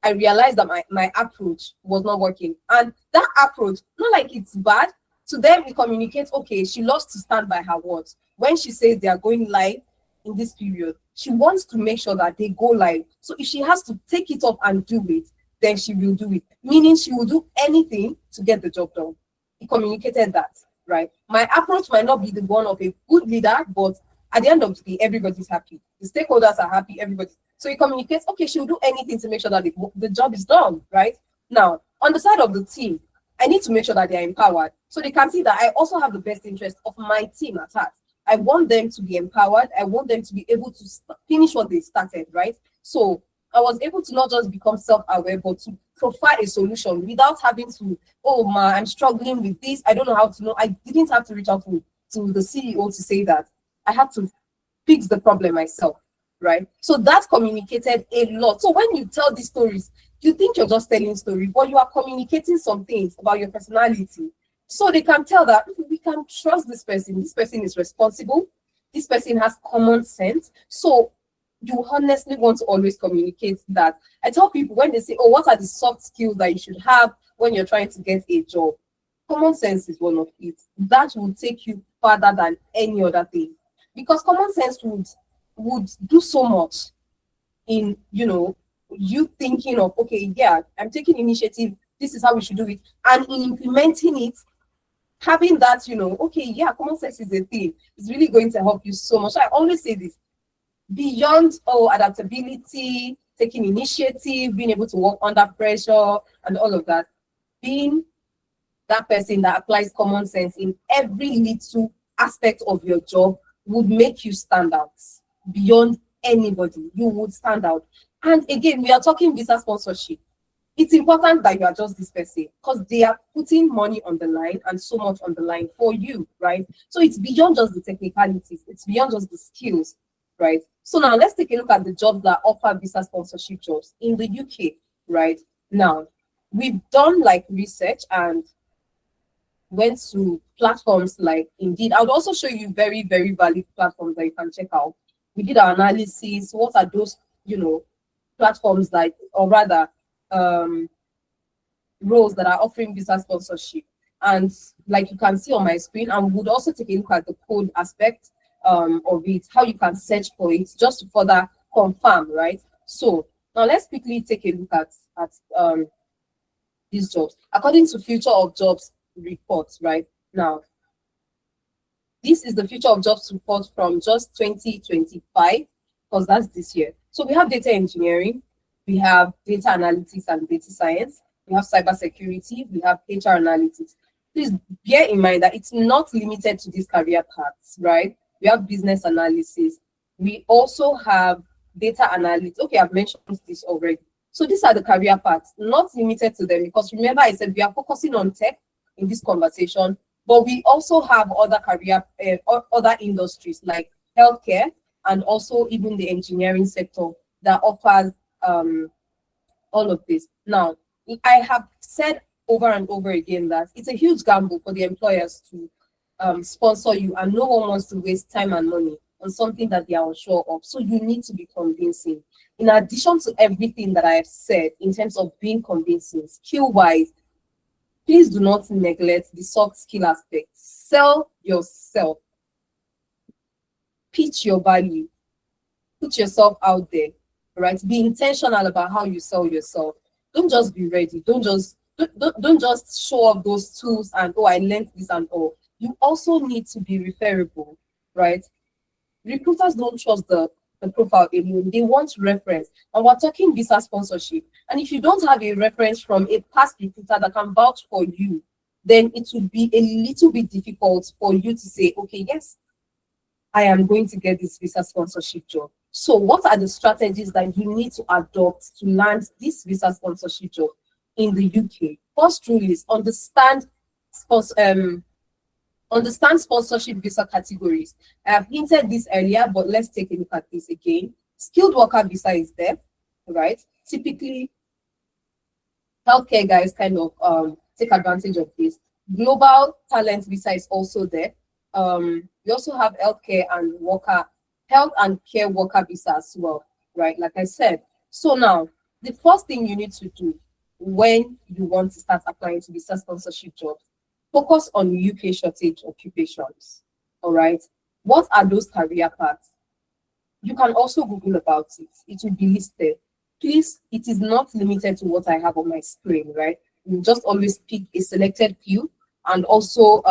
I realized that my approach was not working. And that approach, not like it's bad, to them it communicates, okay, she loves to stand by her words. When she says they are going live in this period, she wants to make sure that they go live. So if she has to take it up and do it, then she will do it. Meaning she will do anything to get the job done. He communicated that, right? My approach might not be the one of a good leader, but at the end of the day, everybody's happy. The stakeholders are happy, everybody. So he communicates, okay, she'll do anything to make sure that the job is done, right? Now, on the side of the team, I need to make sure that they are empowered. So they can see that I also have the best interest of my team at heart. I want them to be empowered. I want them to be able to finish what they started, right? So I was able to not just become self-aware, but to provide a solution without having to, oh, I'm struggling with this. I don't know how to know. I didn't have to reach out to the CEO to say that. I had to fix the problem myself, right? So that communicated a lot. So when you tell these stories, you think you're just telling story, but you are communicating some things about your personality. So they can tell that we can trust this person. This person is responsible. This person has common sense. So you honestly want to always communicate that. I tell people when they say, oh, what are the soft skills that you should have when you're trying to get a job? Common sense is one of it. That will take you further than any other thing. Because common sense would do so much in, you thinking of, okay, yeah, I'm taking initiative, this is how we should do it, and in implementing it, having that, okay, yeah, common sense is a thing, it's really going to help you so much. I always say this, beyond adaptability, taking initiative, being able to work under pressure and all of that, being that person that applies common sense in every little aspect of your job would make you stand out beyond anybody. You would stand out. And again, we are talking visa sponsorship. It's important that you are just this person because they are putting money on the line and so much on the line for you, right? So it's beyond just the technicalities, it's beyond just the skills, right? So now let's take a look at the jobs that offer visa sponsorship jobs in the UK, right? Now, we've done like research and went to platforms like Indeed. I would also show you very, very valid platforms that you can check out. We did our analysis. What are those, platforms like, or rather, roles that are offering visa sponsorship? And like you can see on my screen, and we would also take a look at the code aspect of it, how you can search for it, just to further confirm, right? So now let's quickly take a look at these jobs. According to Future of Jobs report, right now, this is the Future of Jobs report from just 2025, because that's this year. So we have data engineering, we have data analytics and data science, we have cybersecurity, we have HR analytics. Please bear in mind that it's not limited to these career paths, right? We have business analysis. We also have data analytics. Okay, I've mentioned this already. So these are the career paths, not limited to them, because remember I said we are focusing on tech in this conversation, but we also have other career, other industries like healthcare and also even the engineering sector that offers all of this. Now, I have said over and over again that it's a huge gamble for the employers to sponsor you, and no one wants to waste time and money on something that they are unsure of. So you need to be convincing. In addition to everything that I have said in terms of being convincing, skill-wise, please do not neglect the soft skill aspect. Sell yourself. Pitch your value. Put yourself out there, right? Be intentional about how you sell yourself. Don't just be ready. Don't just show off those tools and, oh, I learned this and all. You also need to be referable, right? Recruiters don't trust the profile alone. They want reference. And we're talking visa sponsorship. And if you don't have a reference from a past recruiter that can vouch for you, then it would be a little bit difficult for you to say, okay, yes, I am going to get this visa sponsorship job. So what are the strategies that you need to adopt to land this visa sponsorship job in the UK? First rule is understand sponsorship visa categories. I have hinted this earlier, but let's take a look at this again. Skilled worker visa is there, right? Typically, healthcare guys kind of take advantage of this. Global talent visa is also there. We also have health and care worker visa as well, right? Like I said. So now, the first thing you need to do when you want to start applying to visa sponsorship jobs, focus on UK shortage occupations, all right? What are those career paths? You can also Google about it. It will be listed. Please, it is not limited to what I have on my screen, right? You just always pick a selected few and also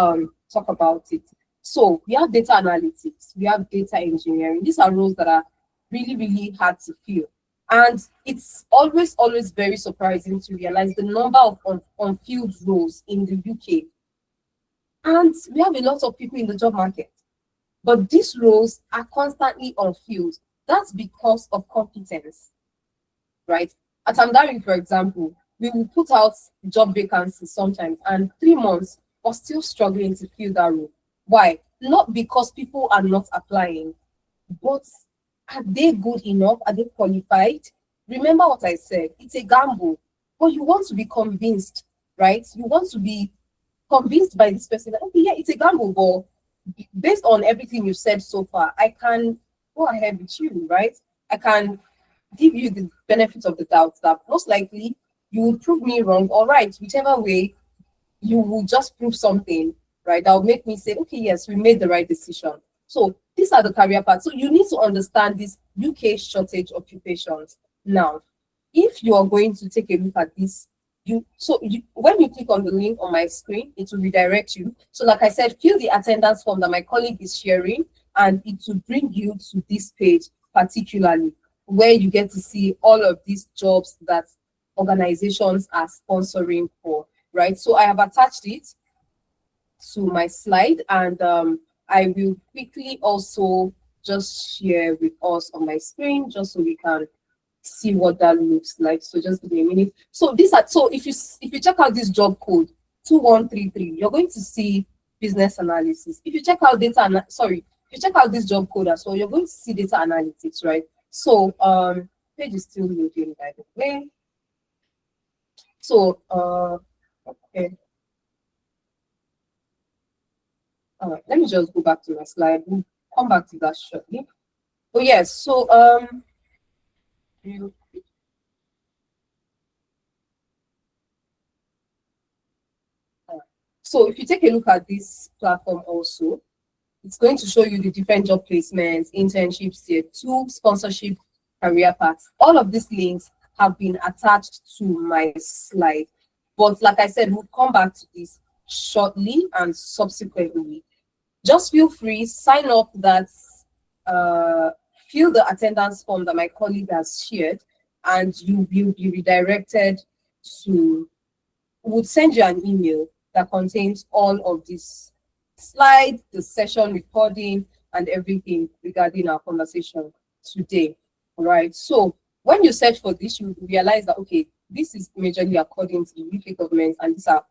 talk about it. So we have data analytics, we have data engineering. These are roles that are really, really hard to fill. And it's always very surprising to realize the number of unfilled roles in the UK. And we have a lot of people in the job market, but these roles are constantly unfilled. That's because of competence, right? At Amdari, for example, we will put out job vacancies sometimes, and 3 months we're still struggling to fill that role. Why? Not because people are not applying, but Are they good enough? Are they qualified? Remember what I said, it's a gamble, but you want to be convinced, right? You want to be convinced by this person that, okay, yeah, it's a gamble, but based on everything you've said so far, I can go ahead with you, right? I can give you the benefit of the doubt that most likely you will prove me wrong, all right, whichever way, you will just prove something, right? That will make me say, okay, yes, we made the right decision. So these are the career paths. So you need to understand these UK shortage occupations. Now, if you are going to take a look at this, when you click on the link on my screen, it will redirect you. So like I said, fill the attendance form that my colleague is sharing, and it will bring you to this page particularly, where you get to see all of these jobs that organizations are sponsoring for, right? So I have attached it to my slide, and I will quickly also just share with us on my screen just so we can see what that looks like. So just give me a minute. So if you check out this job code 2133, you're going to see business analysis. If you check out if you check out this job code as well, you're going to see data analytics, right? So page is still loading, by the way. So okay. All right, let me just go back to my slide. We'll come back to that shortly. Oh yes, so so if you take a look at this platform also, it's going to show you the different job placements, internships, tier 2, sponsorship, career paths. All of these links have been attached to my slide. But like I said, we'll come back to this shortly and subsequently. Just feel free, sign up that, fill the attendance form that my colleague has shared, and you will be redirected to, we'll send you an email that contains all of this slide, the session recording, and everything regarding our conversation today. All right. So when you search for this, you realize that, okay, this is majorly according to the UK government, and these are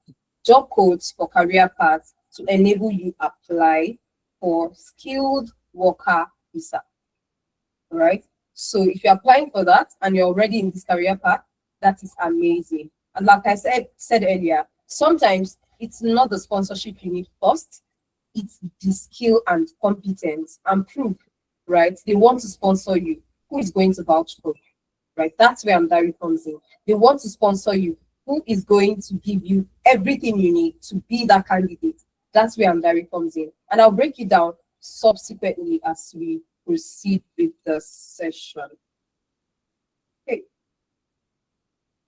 job codes for career paths to enable you apply for skilled worker visa. All right. So if you're applying for that and you're already in this career path, that is amazing. And like I said earlier, sometimes it's not the sponsorship you need first, it's the skill and competence and proof, right? They want to sponsor you. Who is going to vouch for you, right? That's where Amdari comes in. They want to sponsor you. Who is going to give you everything you need to be that candidate? That's where Amdari comes in. And I'll break it down subsequently as we proceed with the session. Okay.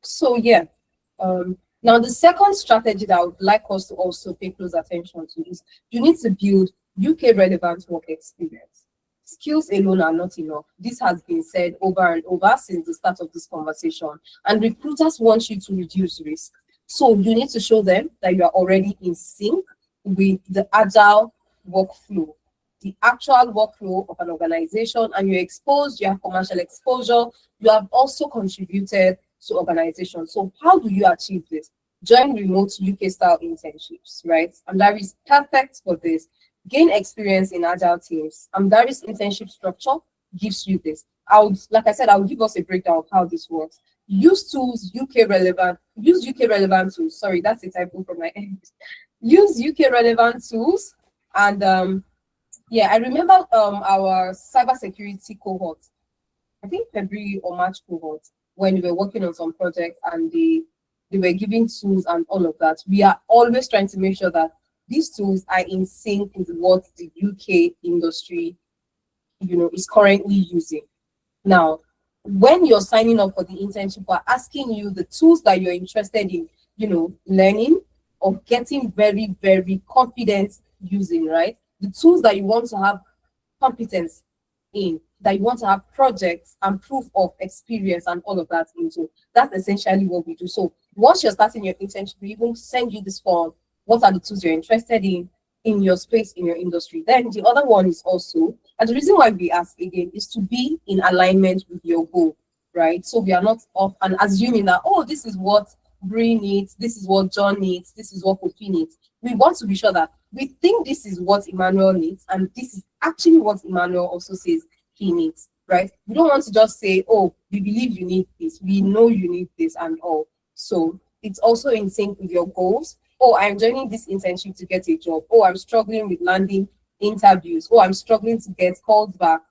So yeah, now the second strategy that I would like us to also pay close attention to is you need to build UK relevant work experience. Skills alone are not enough. This has been said over and over since the start of this conversation, and recruiters want you to reduce risk. So you need to show them that you are already in sync with the agile workflow, the actual workflow of an organization, and you're exposed, you have commercial exposure, you have also contributed to organizations. So how do you achieve this? Join remote UK style internships, right? And that is perfect for this. Gain experience in agile teams. And that is internship structure gives you this. Like I said, I'll give us a breakdown of how this works. Use UK relevant tools. Sorry, that's a typo from my end. Use UK relevant tools. And yeah, I remember our cybersecurity cohort, I think February or March cohort, when we were working on some projects and they were giving tools and all of that. We are always trying to make sure that these tools are in sync with what the UK industry, is currently using. Now, when you're signing up for the internship, we're asking you the tools that you're interested in, learning or getting very, very confident using, right? The tools that you want to have competence in, that you want to have projects and proof of experience and all of that into. That's essentially what we do. So once you're starting your internship, we even send you this form. What are the tools you're interested in your space, in your industry? Then the other one is also, and the reason why we ask again is to be in alignment with your goal, right? So we are not off and assuming that, oh, this is what Bree needs, this is what John needs, this is what Kofi needs. We want to be sure that we think this is what Emmanuel needs, and this is actually what Emmanuel also says he needs, right? We don't want to just say, oh, we believe you need this, we know you need this and all. So it's also in sync with your goals. Oh, I'm joining this internship to get a job. Oh, I'm struggling with landing interviews. Oh, I'm struggling to get called back.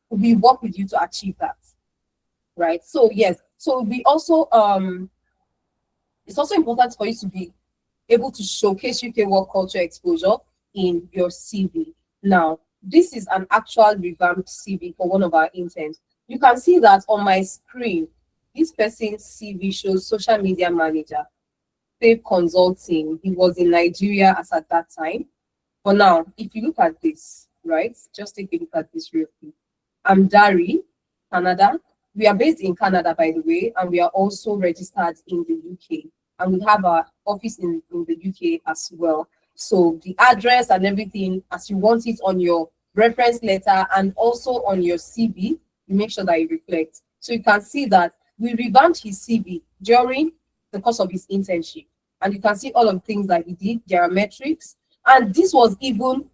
We work with you to achieve that, right? So yes, so we also it's also important for you to be able to showcase UK work culture exposure in your CV. Now, this is an actual revamped CV for one of our interns. You can see that on my screen. This person's CV shows social media manager, Faith Consulting. He was in Nigeria as at that time. But now, if you look at this, right, just take a look at this real quick. I'm Dari, Canada. We are based in Canada, by the way, and we are also registered in the UK. And we have our office in the UK as well. So the address and everything, as you want it on your reference letter and also on your CV, you make sure that it reflects. So you can see that we revamped his CV during the course of his internship. And you can see all of the things that he did. There are metrics. And this was even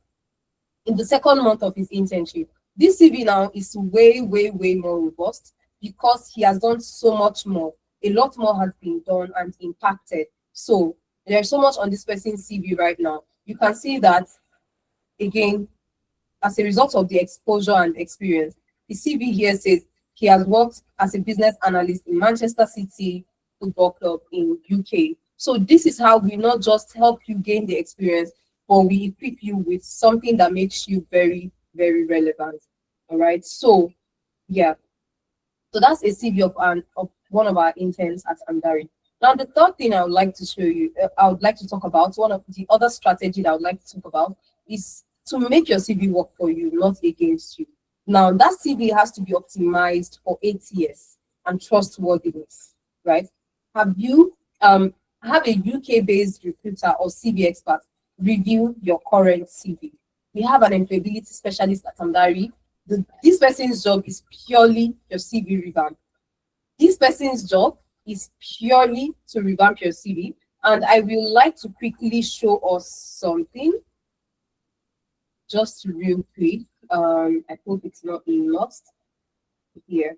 in the second month of his internship. This CV now is way, way, way more robust because he has done so much more. A lot more has been done and impacted. So there's so much on this person's CV right now. You can see that, again, as a result of the exposure and experience, the CV here says he has worked as a business analyst in Manchester City Football Club in UK. So this is how we not just help you gain the experience, but we equip you with something that makes you very, very relevant. All right. So yeah. So that's a CV of one of our interns at Andari. Now, the third thing I would like to show you, I would like to talk about, one of the other strategy that I would like to talk about is to make your CV work for you, not against you. Now, that CV has to be optimized for ATS and trustworthiness, right? Have you have a UK-based recruiter or CV expert review your current CV? We have an employability specialist at Andari. This person's job is purely your CV revamp. This person's job is purely to revamp your CV. And I will like to quickly show us something. Just real quick. I hope it's not being lost here.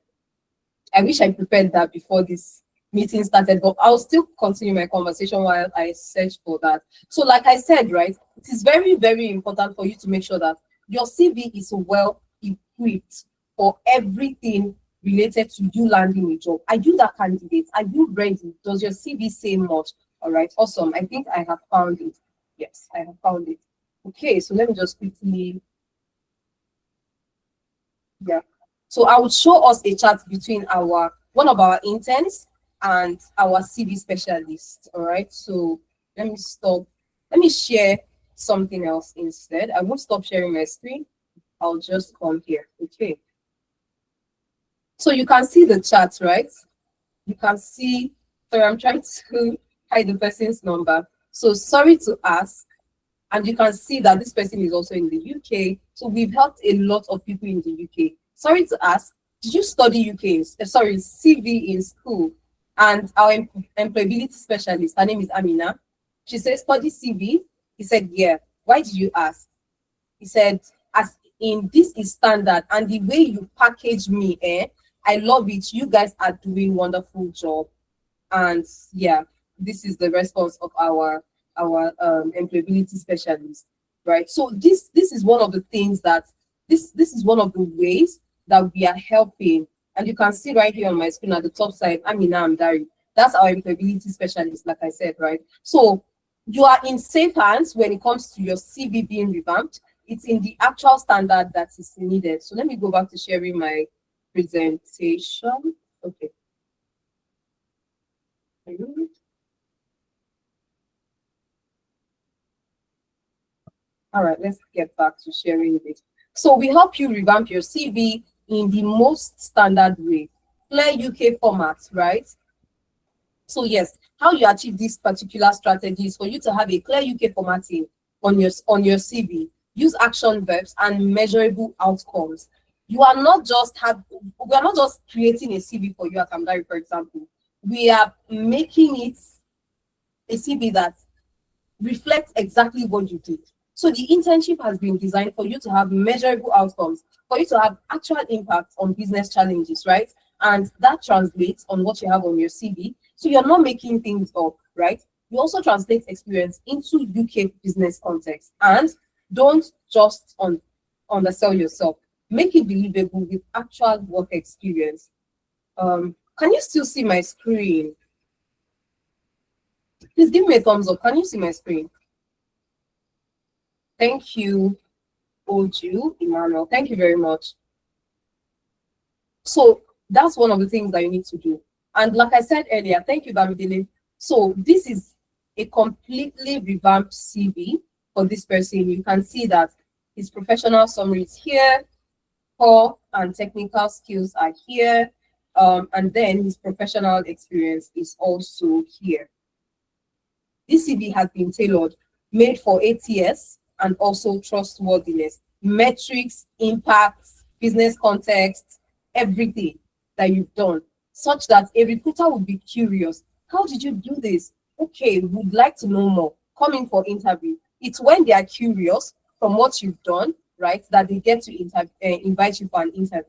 I wish I prepared that before this meeting started, but I'll still continue my conversation while I search for that. So like I said, right, it is very, very important for you to make sure that your CV is well equipped for everything related to you landing a job. Are you that candidate? Are you ready? Does your CV say much? All right, awesome. I think I have found it. Yes, I have found it. Okay, so let me just quickly, yeah. So I will show us a chat between one of our interns and our CV specialist. All right, so let me share something else instead. I won't stop sharing my screen. I'll just come here. Okay. So you can see the chat, right? You can see, sorry, I'm trying to hide the person's number. So sorry to ask. And you can see that this person is also in the UK. So we've helped a lot of people in the UK. Sorry to ask, did you study CV in school? And our employability specialist, her name is Amina. She says, study CV? He said, yeah. Why did you ask? He said, as in this is standard and the way you package me, I love it. You guys are doing wonderful job. And yeah, this is the response of our employability specialist, right? So this is one of the things that this is one of the ways that we are helping. And you can see right here on my screen at the top side, Amina Amdari. That's our employability specialist, like I said, right? So you are in safe hands when it comes to your CV being revamped. It's in the actual standard that is needed. So let me go back to sharing my presentation. Okay. All right, let's get back to sharing this. So we help you revamp your CV in the most standard way, clear UK formats, right? So yes, how you achieve this particular strategy is for you to have a clear UK formatting on your CV. Use action verbs and measurable outcomes. We are not just creating a CV for you at Amdari, for example. We are making it a CV that reflects exactly what you did. So the internship has been designed for you to have measurable outcomes, for you to have actual impact on business challenges, right? And that translates on what you have on your CV. So you're not making things up, right? You also translate experience into UK business context, and don't just undersell yourself. Make it believable with actual work experience. Can you still see my screen? Please give me a thumbs up. Can you see my screen? Thank you, Oju, Emmanuel. Thank you very much. So that's one of the things that you need to do. And like I said earlier, thank you, Bamidele. So this is a completely revamped CV for this person. You can see that his professional summary is here, core and technical skills are here, and then his professional experience is also here. This CV has been tailored, made for ATS and also trustworthiness, metrics, impacts, business context, everything that you've done, such that a recruiter would be curious. How did you do this? Okay, would like to know more. Come in for interview. It's when they are curious from what you've done, right, that they get to invite you for an interview.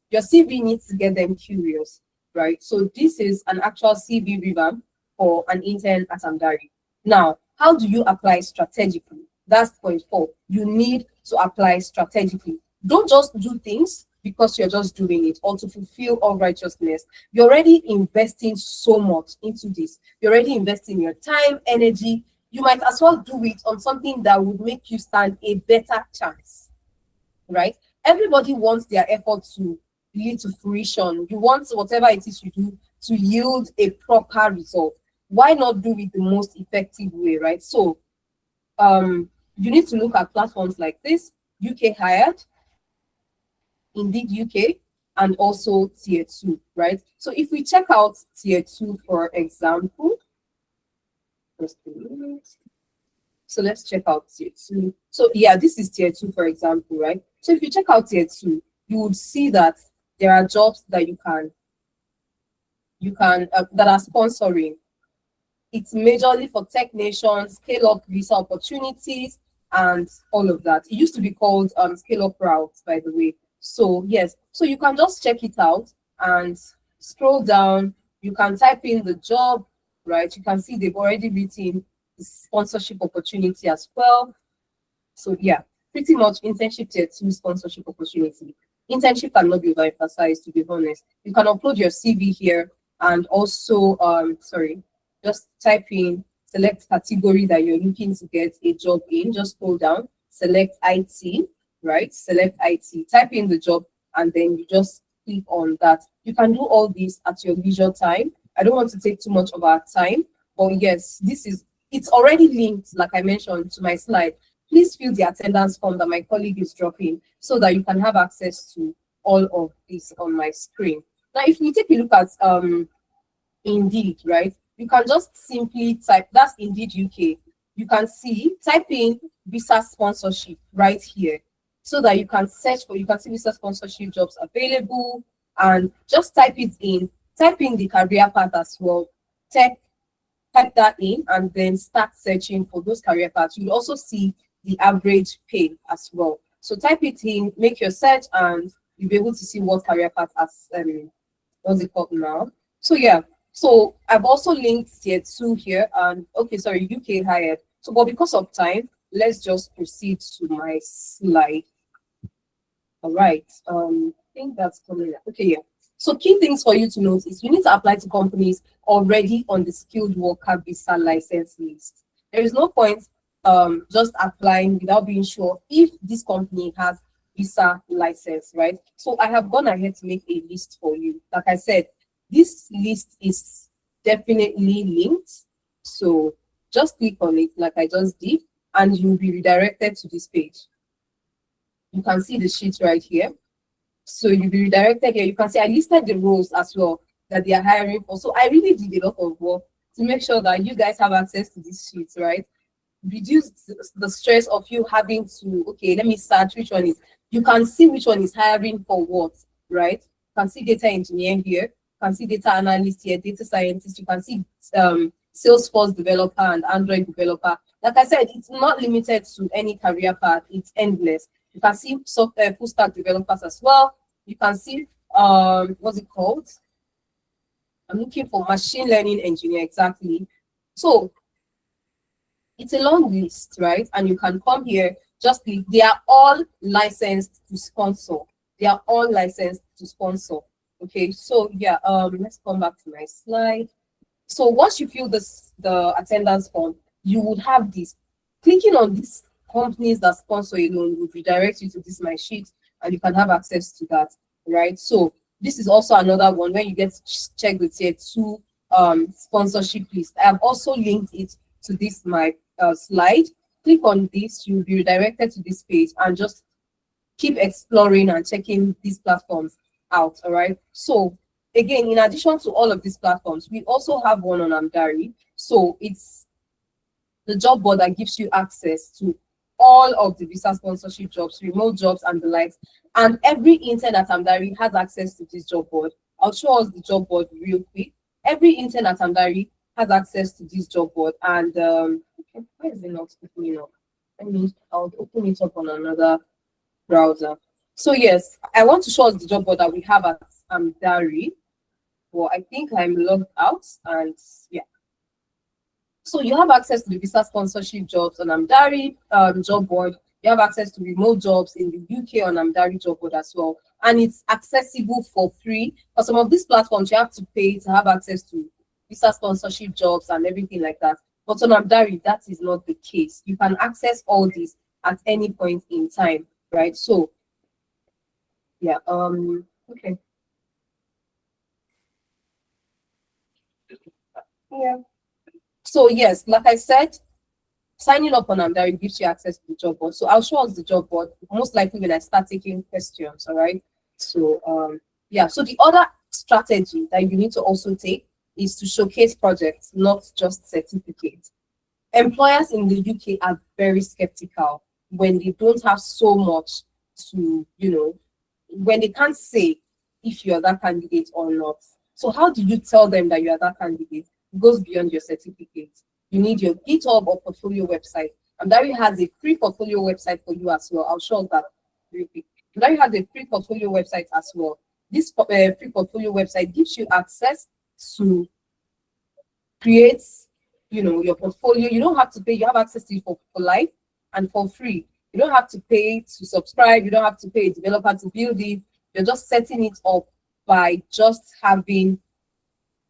Your CV needs to get them curious, right? So this is an actual CV revamp for an intern at Amdari. Now, how do you apply strategically? That's point 4. You need to apply strategically. Don't just do things because you're just doing it or to fulfill all righteousness. You're already investing so much into this. You're already investing your time, energy. You might as well do it on something that would make you stand a better chance, right? Everybody wants their effort to lead to fruition. You want whatever it is you do to yield a proper result. Why not do it the most effective way, right? So you need to look at platforms like this, UK Hired, Indeed UK, and also Tier 2, right? So if we check out Tier 2, for example, so let's check out Tier 2. So yeah, this is Tier 2, for example, right? So if you check out Tier 2, you would see that there are jobs that you can that are sponsoring. It's majorly for tech nations, scale up visa opportunities, and all of that. It used to be called scale up routes, by the way. So yes, so you can just check it out and scroll down. You can type in the job, right? You can see they've already written the sponsorship opportunity as well. So yeah, pretty much internship Tier 2 sponsorship opportunity. Internship cannot be overemphasized, to be honest. You can upload your CV here and also just type in, select category that you're looking to get a job in, just scroll down, select IT, right? Select IT, type in the job, and then you just click on that. You can do all this at your leisure time. I don't want to take too much of our time, but yes, it's already linked, like I mentioned, to my slide. Please fill the attendance form that my colleague is dropping so that you can have access to all of this on my screen. Now, if we take a look at Indeed, right? You can just simply type, that's Indeed UK. You can see, type in visa sponsorship right here so that you can search for, you can see visa sponsorship jobs available, and just type it in, type in the career path as well. Type that in and then start searching for those career paths. You'll also see the average pay as well. So type it in, make your search, and you'll be able to see what career path as what's it called now. So yeah, so I've also linked Tier 2 here, and okay, sorry, UK Hired. So but because of time, let's just proceed to my slide. All right, I think that's coming up. Okay, yeah. So key things for you to note is you need to apply to companies already on the skilled worker visa license list. There is no point just applying without being sure if this company has visa license, right? So I have gone ahead to make a list for you. Like I said, this list is definitely linked. So just click on it like I just did, and you'll be redirected to this page. You can see the sheet right here. So you'll be redirected here. You can see I listed the roles as well that they are hiring for. So I really did a lot of work to make sure that you guys have access to these sheets, right? Reduce the stress of you having to, okay, let me search which one is. You can see which one is hiring for what, right? You can see data engineer here. You can see data analyst here, data scientist. You can see Salesforce developer and Android developer. Like I said, it's not limited to any career path. It's endless. You can see software full stack developers as well. You can see what's it called? I'm looking for machine learning engineer, exactly. So it's a long list, right? And you can come here, just click. They are all licensed to sponsor. They are all licensed to sponsor. Okay, so yeah, let's come back to my slide. So once you fill the attendance form, you would have this. Clicking on these companies that sponsor alone would redirect you to this my sheet, and you can have access to that, right? So this is also another one when you get to check the tier 2 sponsorship list. I have also linked it to this my slide. Click on this, you'll be redirected to this page, and just keep exploring and checking these platforms out. All right. So again, in addition to all of these platforms, we also have one on Amdari. So it's the job board that gives you access to all of the visa sponsorship jobs, remote jobs, and the likes. And every intern at Amdari has access to this job board. I'll show us the job board real quick. Every intern at Amdari has access to this job board. And okay, why is it not opening up? I'll open it up on another browser. So yes, I want to show us the job board that we have at Amdari. Well, I think I'm logged out, and yeah. So you have access to the visa sponsorship jobs on Amdari job board. You have access to remote jobs in the UK on Amdari job board as well. And it's accessible for free. For some of these platforms, you have to pay to have access to visa sponsorship jobs and everything like that. But on Amdari, that is not the case. You can access all this at any point in time, right? So, yeah, okay. Yeah. So yes, like I said, signing up on Amdari gives you access to the job board. So I'll show us the job board most likely when I start taking questions. All right. So yeah. So the other strategy that you need to also take is to showcase projects, not just certificates. Employers in the UK are very skeptical when they don't have so much to, when they can't say if you're that candidate or not. So how do you tell them that you are that candidate? It goes beyond your certificate. You need your GitHub or portfolio website. And Dari has a free portfolio website for you as well. I'll show that real quick. Dari has a free portfolio website as well. This free portfolio website gives you access to create, your portfolio. You don't have to pay. You have access to it for life and for free. You don't have to pay to subscribe. You don't have to pay a developer to build it. You're just setting it up by just having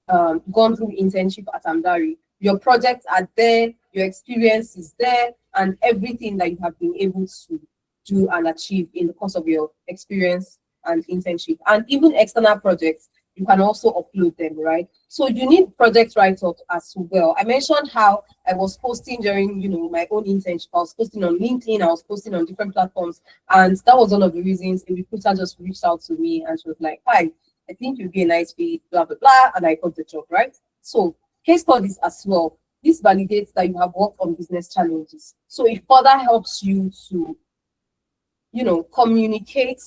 gone through internship at Amdari. Your projects are there, your experience is there, and everything that you have been able to do and achieve in the course of your experience and internship. And even external projects, you can also upload them, right? So you need project write-up as well. I mentioned how I was posting during, my own internship. I was posting on LinkedIn, I was posting on different platforms, and that was one of the reasons a recruiter just reached out to me and she was like, hi, I think you'd be a nice fit, blah, blah, blah, and I got the job, right? So case studies as well. This validates that you have worked on business challenges. So it further helps you to, communicate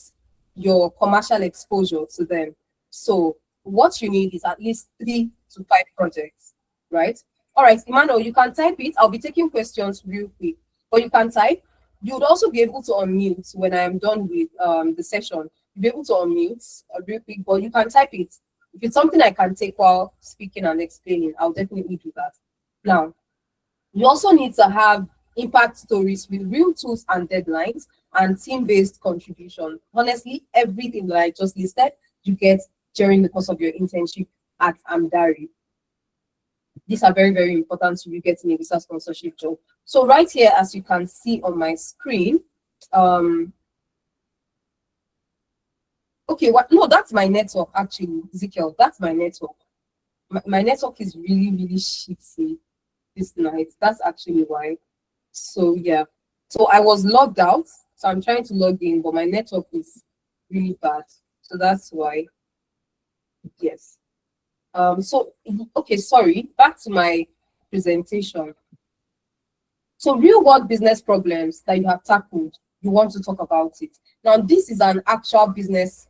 your commercial exposure to them. So what you need is at least 3 to 5 projects, right? All right, Emmanuel, you can type it. I'll be taking questions real quick, but you can type. You would also be able to unmute when I am done with the session. You'll be able to unmute real quick, but you can type it. If it's something I can take while speaking and explaining, I'll definitely do that. Now, you also need to have impact stories with real tools and deadlines and team-based contribution. Honestly, everything that I just listed, you get during the course of your internship at Amdari. These are very, very important to you getting a visa sponsorship job. So right here, as you can see on my screen, okay, what? No, that's my network actually, Ezekiel. That's my network. My network is really, really shitty this night. That's actually why. So yeah. So I was logged out. So I'm trying to log in, but my network is really bad. So that's why. Yes. So okay, sorry. Back to my presentation. So real world business problems that you have tackled, you want to talk about it. Now, this is an actual business.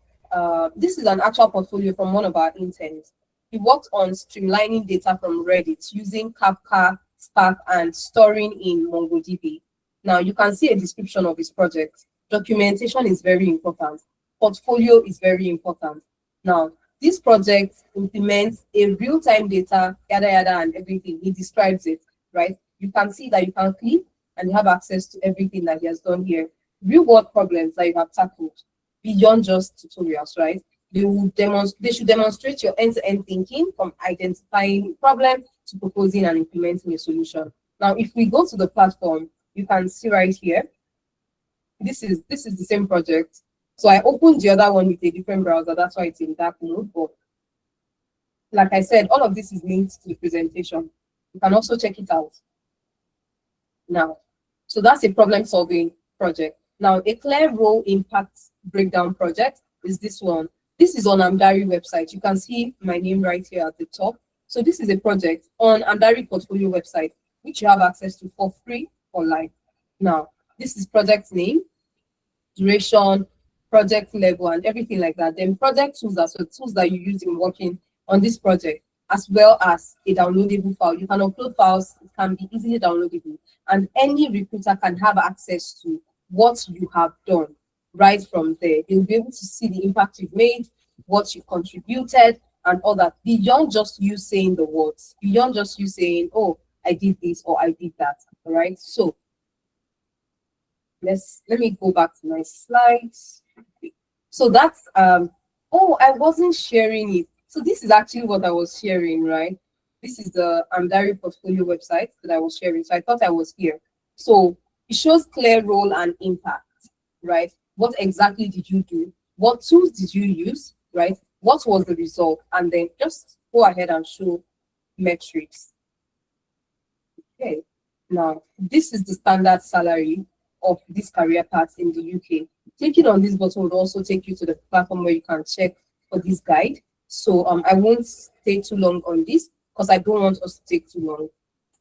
This is an actual portfolio from one of our interns. He worked on streamlining data from Reddit using Kafka Spark, and storing in MongoDB. Now you can see a description of his project. Documentation is very important. Portfolio is very important. Now, this project implements a real-time data, yada yada, and everything. He describes it, right? You can see that you can click and you have access to everything that he has done here. Real-world problems that you have tackled beyond just tutorials, right? They should demonstrate your end-to-end thinking from identifying problem to proposing and implementing a solution. Now, if we go to the platform, you can see right here, this is the same project. So I opened the other one with a different browser. That's why it's in dark mode. But like I said, all of this is linked to the presentation. You can also check it out now. So that's a problem-solving project. Now, a clear role impact breakdown project is this one. This is on Amdari website. You can see my name right here at the top. So this is a project on Amdari portfolio website, which you have access to for free for life. Now, this is project name, duration, project level, and everything like that. Then project tools are so tools that you use in working on this project, as well as a downloadable file. You can upload files, it can be easily downloadable, and any recruiter can have access to what you have done right from there. They'll be able to see the impact you've made, what you contributed, and all that, beyond just you saying the words, beyond just you saying, oh, I did this or I did that. All right. So let me go back to my slides. So that's oh, I wasn't sharing it. So this is actually what I was sharing, right? This is the Amdari portfolio website that I was sharing. So I thought I was here. So it shows clear role and impact, right? What exactly did you do? What tools did you use, right? What was the result? And then just go ahead and show metrics. Okay, now this is the standard salary of this career path in the UK. Clicking on this button would also take you to the platform where you can check for this guide. So I won't stay too long on this because I don't want us to take too long,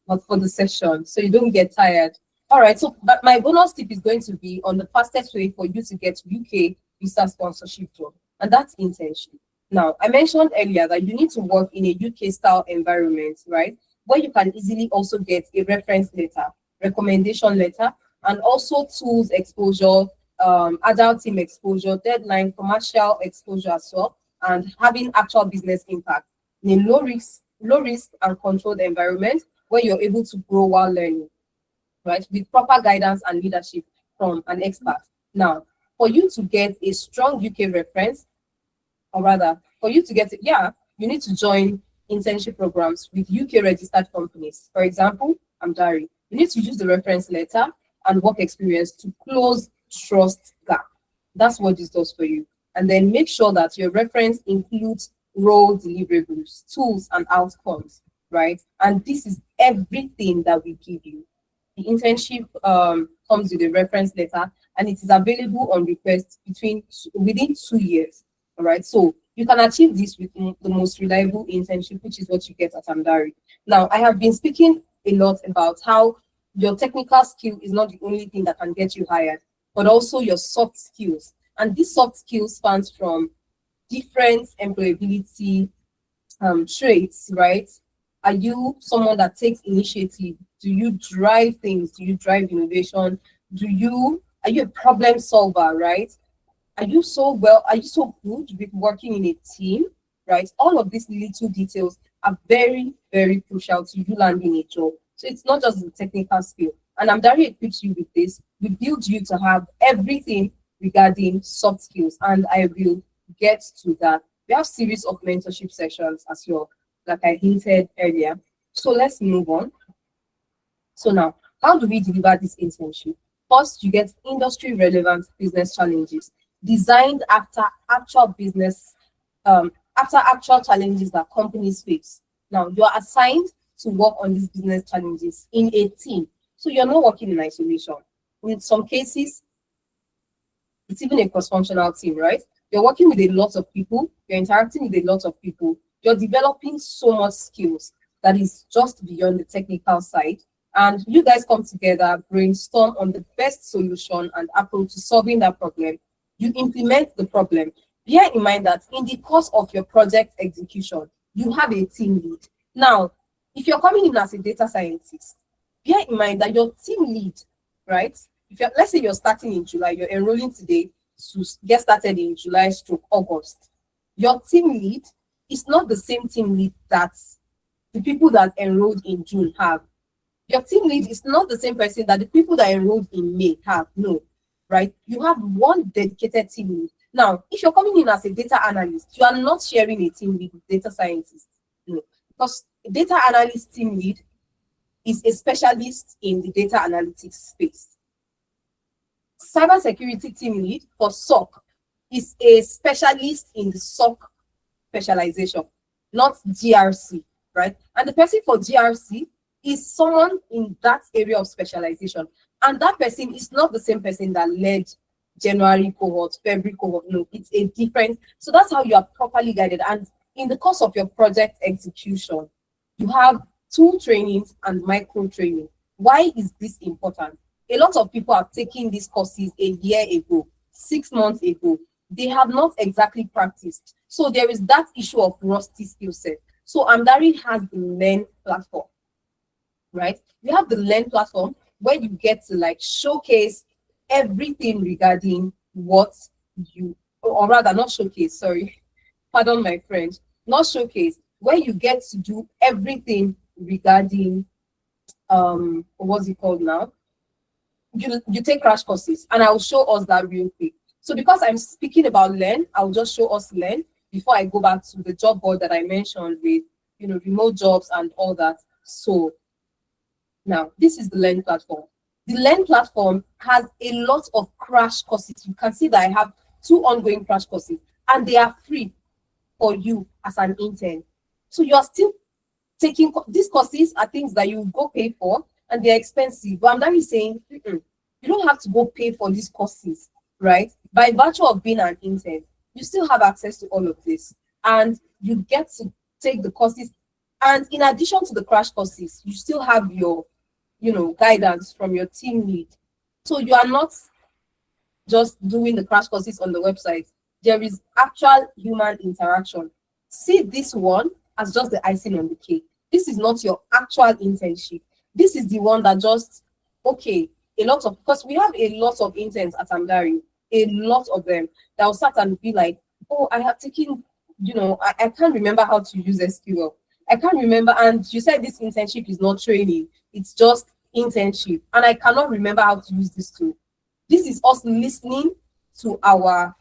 but for the session, so you don't get tired. All right, so but my bonus tip is going to be on the fastest way for you to get UK visa sponsorship job, and that's internship. Now, I mentioned earlier that you need to work in a UK style environment, right? Where you can easily also get a reference letter, recommendation letter, and also tools exposure, adult team exposure, deadline, commercial exposure as well, and having actual business impact in a low risk and controlled environment where you're able to grow while learning, right? With proper guidance and leadership from an expert. Now, for you to get a strong UK reference, or rather, for you to get it, you need to join internship programs with UK registered companies. For example, Amdari. You need to use the reference letter and work experience to close trust gap. That's what this does for you. And then make sure that your reference includes role deliverables, tools, and outcomes, right? And this is everything that we give you. The internship comes with a reference letter, and it is available on request within 2 years. All right, so you can achieve this with the most reliable internship, which is what you get at Amdari. Now, I have been speaking a lot about how your technical skill is not the only thing that can get you hired, but also your soft skills. And these soft skills spans from different employability traits, right? Are you someone that takes initiative? Do you drive things? Do you drive innovation? Are you a problem solver, right? Are you so good with working in a team, right? All of these little details are very, very crucial to you landing a job. So it's not just the technical skill. And Amdari equips you with this. We build you to have everything regarding soft skills, and I will get to that. We have series of mentorship sessions as well, like I hinted earlier. So let's move on. So now, how do we deliver this internship? First, you get industry relevant business challenges designed after actual business, after actual challenges that companies face. Now, you are assigned to work on these business challenges in a team. So you're not working in isolation. In some cases, it's even a cross-functional team, right? You're working with a lot of people, you're interacting with a lot of people, you're developing so much skills that is just beyond the technical side. And you guys come together, brainstorm on the best solution and approach to solving that problem. You implement the problem. Bear in mind that in the course of your project execution, you have a team lead. Now, if you're coming in as a data scientist, bear in mind that your team lead, right? If you're, let's say you're starting in July, you're enrolling today to get started in July stroke August. Your team lead is not the same team lead that the people that enrolled in June have. Your team lead is not the same person that the people that enrolled in May have. No, right? You have one dedicated team lead. Now, if you're coming in as a data analyst, you are not sharing a team lead with data scientists. No, because a data analyst team lead is a specialist in the data analytics space. Cybersecurity team lead for SOC is a specialist in the SOC specialization, not GRC, right? And the person for GRC is someone in that area of specialization. And that person is not the same person that led January cohort, February cohort. No, it's a different. So that's how you are properly guided. And in the course of your project execution, you have tool trainings and micro training. Why is this important? A lot of people have taken these courses a year ago, 6 months ago. They have not exactly practiced. So there is that issue of rusty skill set. So Amdari has the Learn platform, right? We have the Learn platform where you get to like showcase everything regarding what you, or rather not showcase, sorry, pardon my French, not showcase, where you get to do everything regarding, what's it called now? You take crash courses, and I'll show us that real quick. So because I'm speaking about Learn, I'll just show us Learn before I go back to the job board that I mentioned with, you know, remote jobs and all that. So now this is the Learn platform. The Learn platform has a lot of crash courses. You can see that I have 2 ongoing crash courses, and they are free for you as an intern. So you are still taking these courses are things that you go pay for, and they're expensive. But I'm not saying you don't have to go pay for these courses, right? By virtue of being an intern, you still have access to all of this, and you get to take the courses. And in addition to the crash courses, you still have your, you know, guidance from your team lead. So you are not just doing the crash courses on the website. There is actual human interaction. See this one as just the icing on the cake. This is not your actual internship. This is the one that just, okay, a lot of, because we have a lot of interns at Amdari, a lot of them that will start and be like, oh, I have taken, you know, I can't remember how to use SQL. I can't remember. And you said this internship is not training, it's just internship. And I cannot remember how to use this tool. This is us listening to our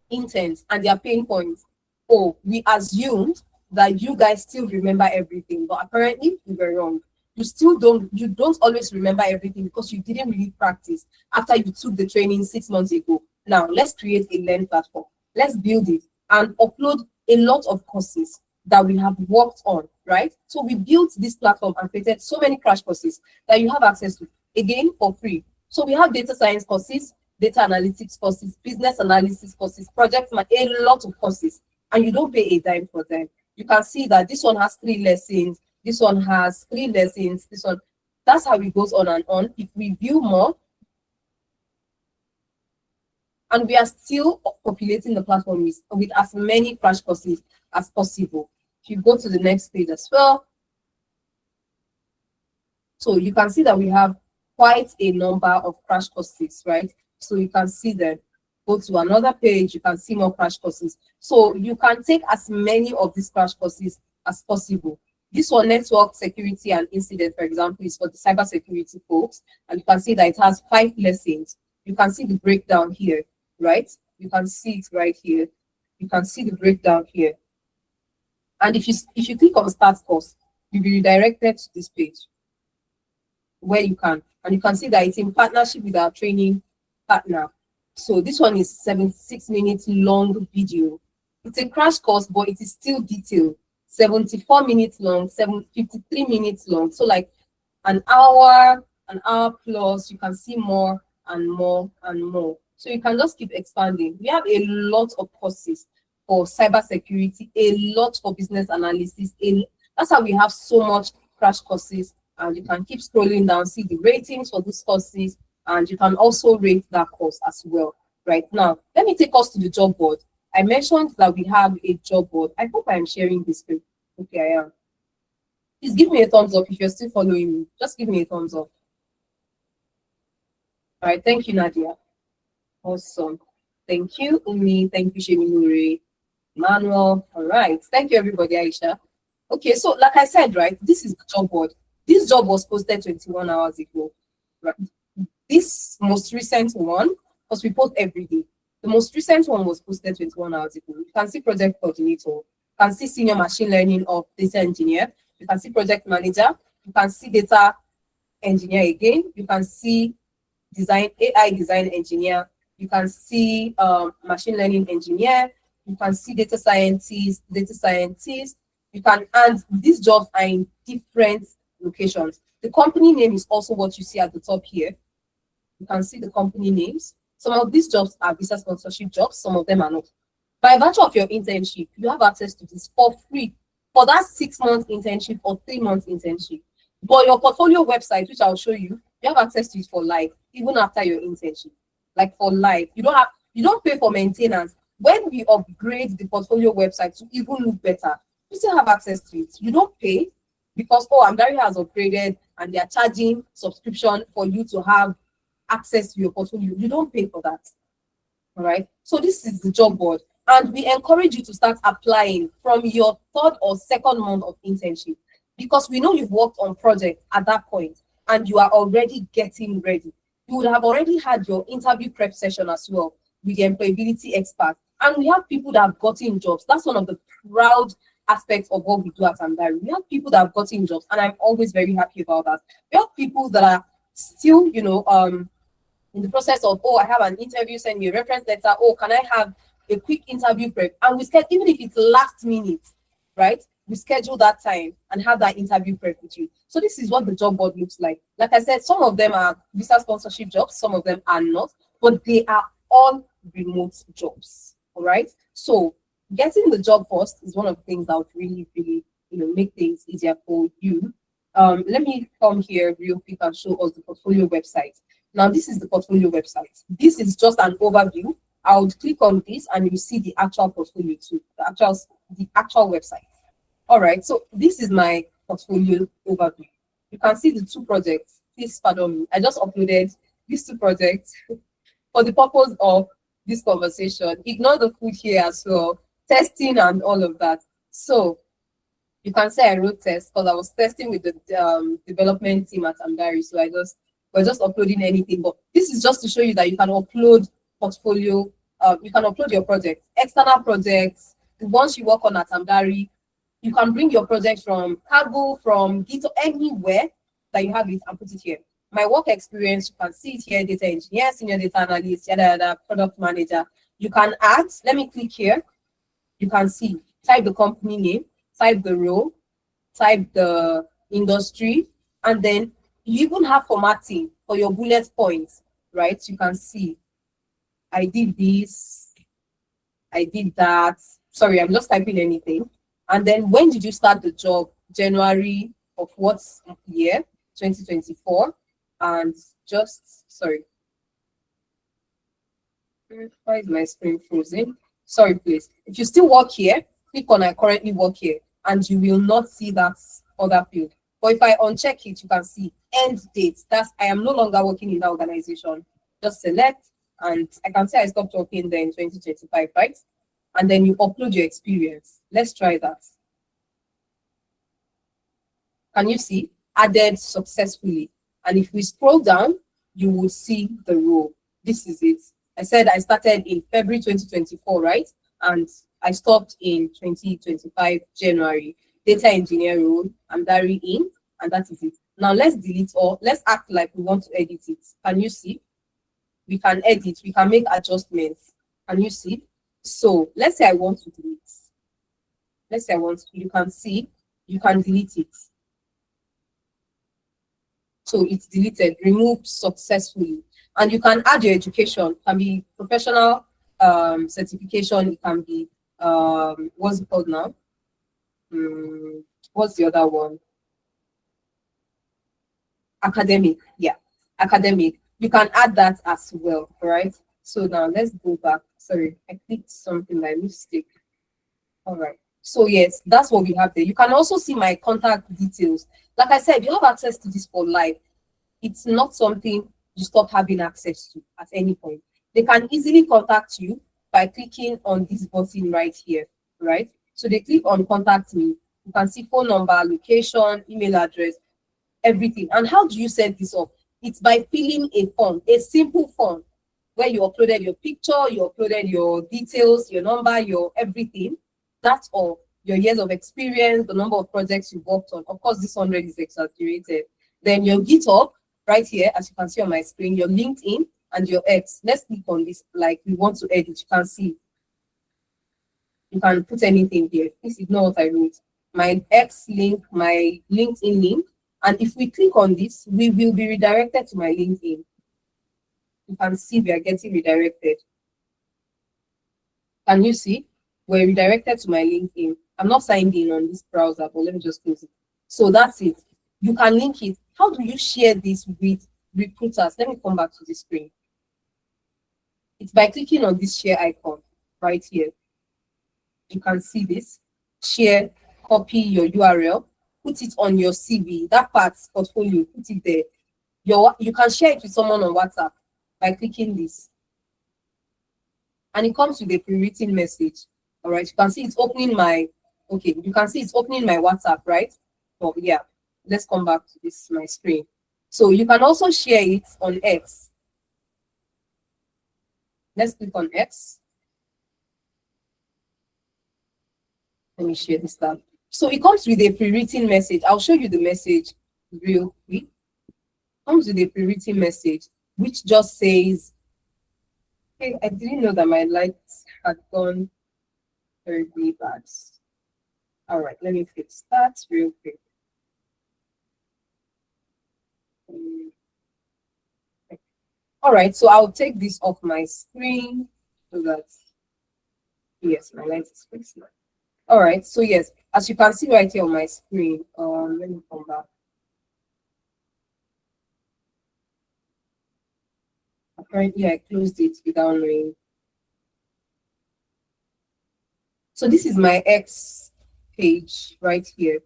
interns and their pain points. Oh, we assumed that you guys still remember everything, but apparently we were wrong. You don't always remember everything because you didn't really practice after you took the training 6 months ago. Now let's create a Learn platform. Let's build it and upload a lot of courses that we have worked on, right? So we built this platform and created so many crash courses that you have access to, again, for free. So we have data science courses, data analytics courses, business analysis courses, a lot of courses, and you don't pay a dime for them. You can see that this one has 3 lessons, this one has 3 lessons, this one, that's how it goes on and on. If we view more, and we are still populating the platform with as many crash courses as possible. If you go to the next page as well, so you can see that we have quite a number of crash courses, right? So you can see them. Go to another page, you can see more crash courses. So you can take as many of these crash courses as possible. This one, network security and incident, for example, is for the cybersecurity folks. And you can see that it has 5 lessons. You can see the breakdown here, right? You can see it right here. You can see the breakdown here. And if you click on start course, you'll be redirected to this page where you can. And you can see that it's in partnership with our training partner. So this one is 76 minutes long video. It's a crash course, but it is still detailed. 74 minutes long, 53 minutes long. So like an hour plus, you can see more and more and more. So you can just keep expanding. We have a lot of courses for cybersecurity, a lot for business analysis. That's how we have so much crash courses. And you can keep scrolling down, see the ratings for these courses, and you can also rate that course as well. Right now, let me take us to the job board. I mentioned that we have a job board. I hope I'm sharing this screen. Okay, I am. Please give me a thumbs up if you're still following me. Just give me a thumbs up. All right, thank you, Nadia. Awesome. Thank you, Umi. Thank you, Shemimuri. Manuel. All right. Thank you, everybody, Aisha. Okay, so like I said, right, this is the job board. This job was posted 21 hours ago. Right? This most recent one, because we post every day. The most recent one was posted 21 hours ago. You can see project coordinator. You can see senior machine learning or data engineer. You can see project manager. You can see data engineer again. You can see AI design engineer. You can see machine learning engineer. You can see data scientist. You can, and these jobs are in different locations. The company name is also what you see at the top here. You can see the company names. Some of these jobs are visa sponsorship jobs, some of them are not. By virtue of your internship, you have access to this for free for that 6-month internship or 3-month internship. But your portfolio website, which I'll show you, you have access to it for life, even after your internship. Like for life. You don't pay for maintenance. When we upgrade the portfolio website to even look better, you still have access to it. You don't pay because Amdari has upgraded and they are charging subscription for you to have access to your portfolio. You don't pay for that. All right. So this is the job board. And we encourage you to start applying from your 3rd or 2nd month of internship, because we know you've worked on projects at that point and you are already getting ready. You would have already had your interview prep session as well with the employability expert. And we have people that have gotten jobs. That's one of the proud aspects of what we do at Amdari. We have people that have gotten jobs, and I'm always very happy about that. We have people that are still, in the process of, I have an interview, send me a reference letter. Can I have a quick interview prep? And we schedule, even if it's last minute, right? We schedule that time and have that interview prep with you. So this is what the job board looks like. Like I said, some of them are visa sponsorship jobs, some of them are not, but they are all remote jobs. All right. So getting the job first is one of the things that would really, really, make things easier for you. Let me come here real quick and show us the portfolio website. Now, this is the portfolio website. This is just an overview. I would click on this and you see the actual portfolio too, the actual website. All right, so this is my portfolio overview. You can see the 2 projects. Please pardon me. I just uploaded these 2 projects for the purpose of this conversation. Ignore the food here as well, testing and all of that. So you can say I wrote tests because I was testing with the development team at Amdari. So we're just uploading anything. But this is just to show you that you can upload portfolio. You can upload your project, external projects, the ones you work on at Amdari. You can bring your project from Kaggle, from Git, anywhere that you have it and put it here. My work experience, you can see it here, data engineer, senior data analyst, yada, product manager. You can add, let me click here. You can see, type the company name, type the role, type the industry, and then you even have formatting for your bullet points, right? You can see, I did this, I did that. Sorry, I'm just typing anything. And then when did you start the job? January of what year? 2024. And sorry. Why is my screen frozen? Sorry, please. If you still work here, click on I currently work here, and you will not see that other field. But if I uncheck it, you can see end date. That's I am no longer working in that organization. Just select, and I can say I stopped working there in 2025, right? And then you upload your experience. Let's try that. Can you see? Added successfully. And if we scroll down, you will see the role. This is it. I said I started in February 2024, right? And I stopped in 2025 January. Data engineer role, Amdari in, and that is it. Now let's delete, or let's act like we want to edit it. Can you see? We can edit, we can make adjustments. Can you see? So let's say I want to delete. Let's say you can see, you can delete it. So it's deleted, removed successfully. And you can add your education. It can be professional certification. It can be, what's it called now? What's the other one? Academic. Yeah, academic. You can add that as well, all right? So now let's go back. Sorry, I clicked something by mistake. All right. So yes, that's what we have there. You can also see my contact details. Like I said, you have access to this for life. It's not something you stop having access to at any point. They can easily contact you by clicking on this button right here, right? So they click on contact me. You can see phone number, location, email address, everything. And how do you set this up? It's by filling a form, a simple form where you uploaded your picture, you uploaded your details, your number, your everything. That's all. Your years of experience, the number of projects you've worked on. Of course, this 100 is exaggerated. Then your GitHub, right here, as you can see on my screen, your LinkedIn and your X. Let's click on this, like we want to edit. You can see. You can put anything here. Please ignore what I wrote. My X link, my LinkedIn link. And if we click on this, we will be redirected to my LinkedIn. You can see we are getting redirected. Can you see? We're redirected to my LinkedIn. I'm not signed in on this browser, but let me just close it. So that's it. You can link it. How do you share this with recruiters? Let me come back to the screen. It's by clicking on this share icon right here. You can see this. Share, copy your URL, put it on your CV. That part, portfolio, put it there. You can share it with someone on WhatsApp by clicking this. And it comes with a pre-written message. All right, you can see it's opening my, okay, you can see it's opening my WhatsApp, right? Oh, yeah, let's come back to this, my screen. So you can also share it on X. Let's click on X. Let me share this tab. So it comes with a pre-written message. I'll show you the message real quick. It comes with a pre-written message, which just says, hey, I didn't know that my lights had gone terribly bad. All right, let me fix that real quick. All right, so I'll take this off my screen so that, yes, my light is fixed now. All right, so yes, as you can see right here on my screen, let me come back. Apparently, I closed it without knowing. So this is my X page right here.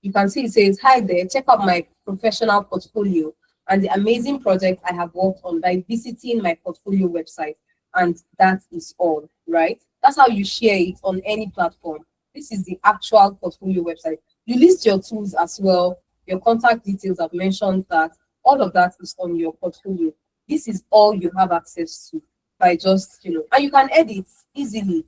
You can see it says, hi there, check out my professional portfolio and the amazing project I have worked on by visiting my portfolio website. And that is all, right? That's how you share it on any platform. This is the actual portfolio website. You list your tools as well, your contact details. I've mentioned that. All of that is on your portfolio. This is all you have access to by just, and you can edit easily.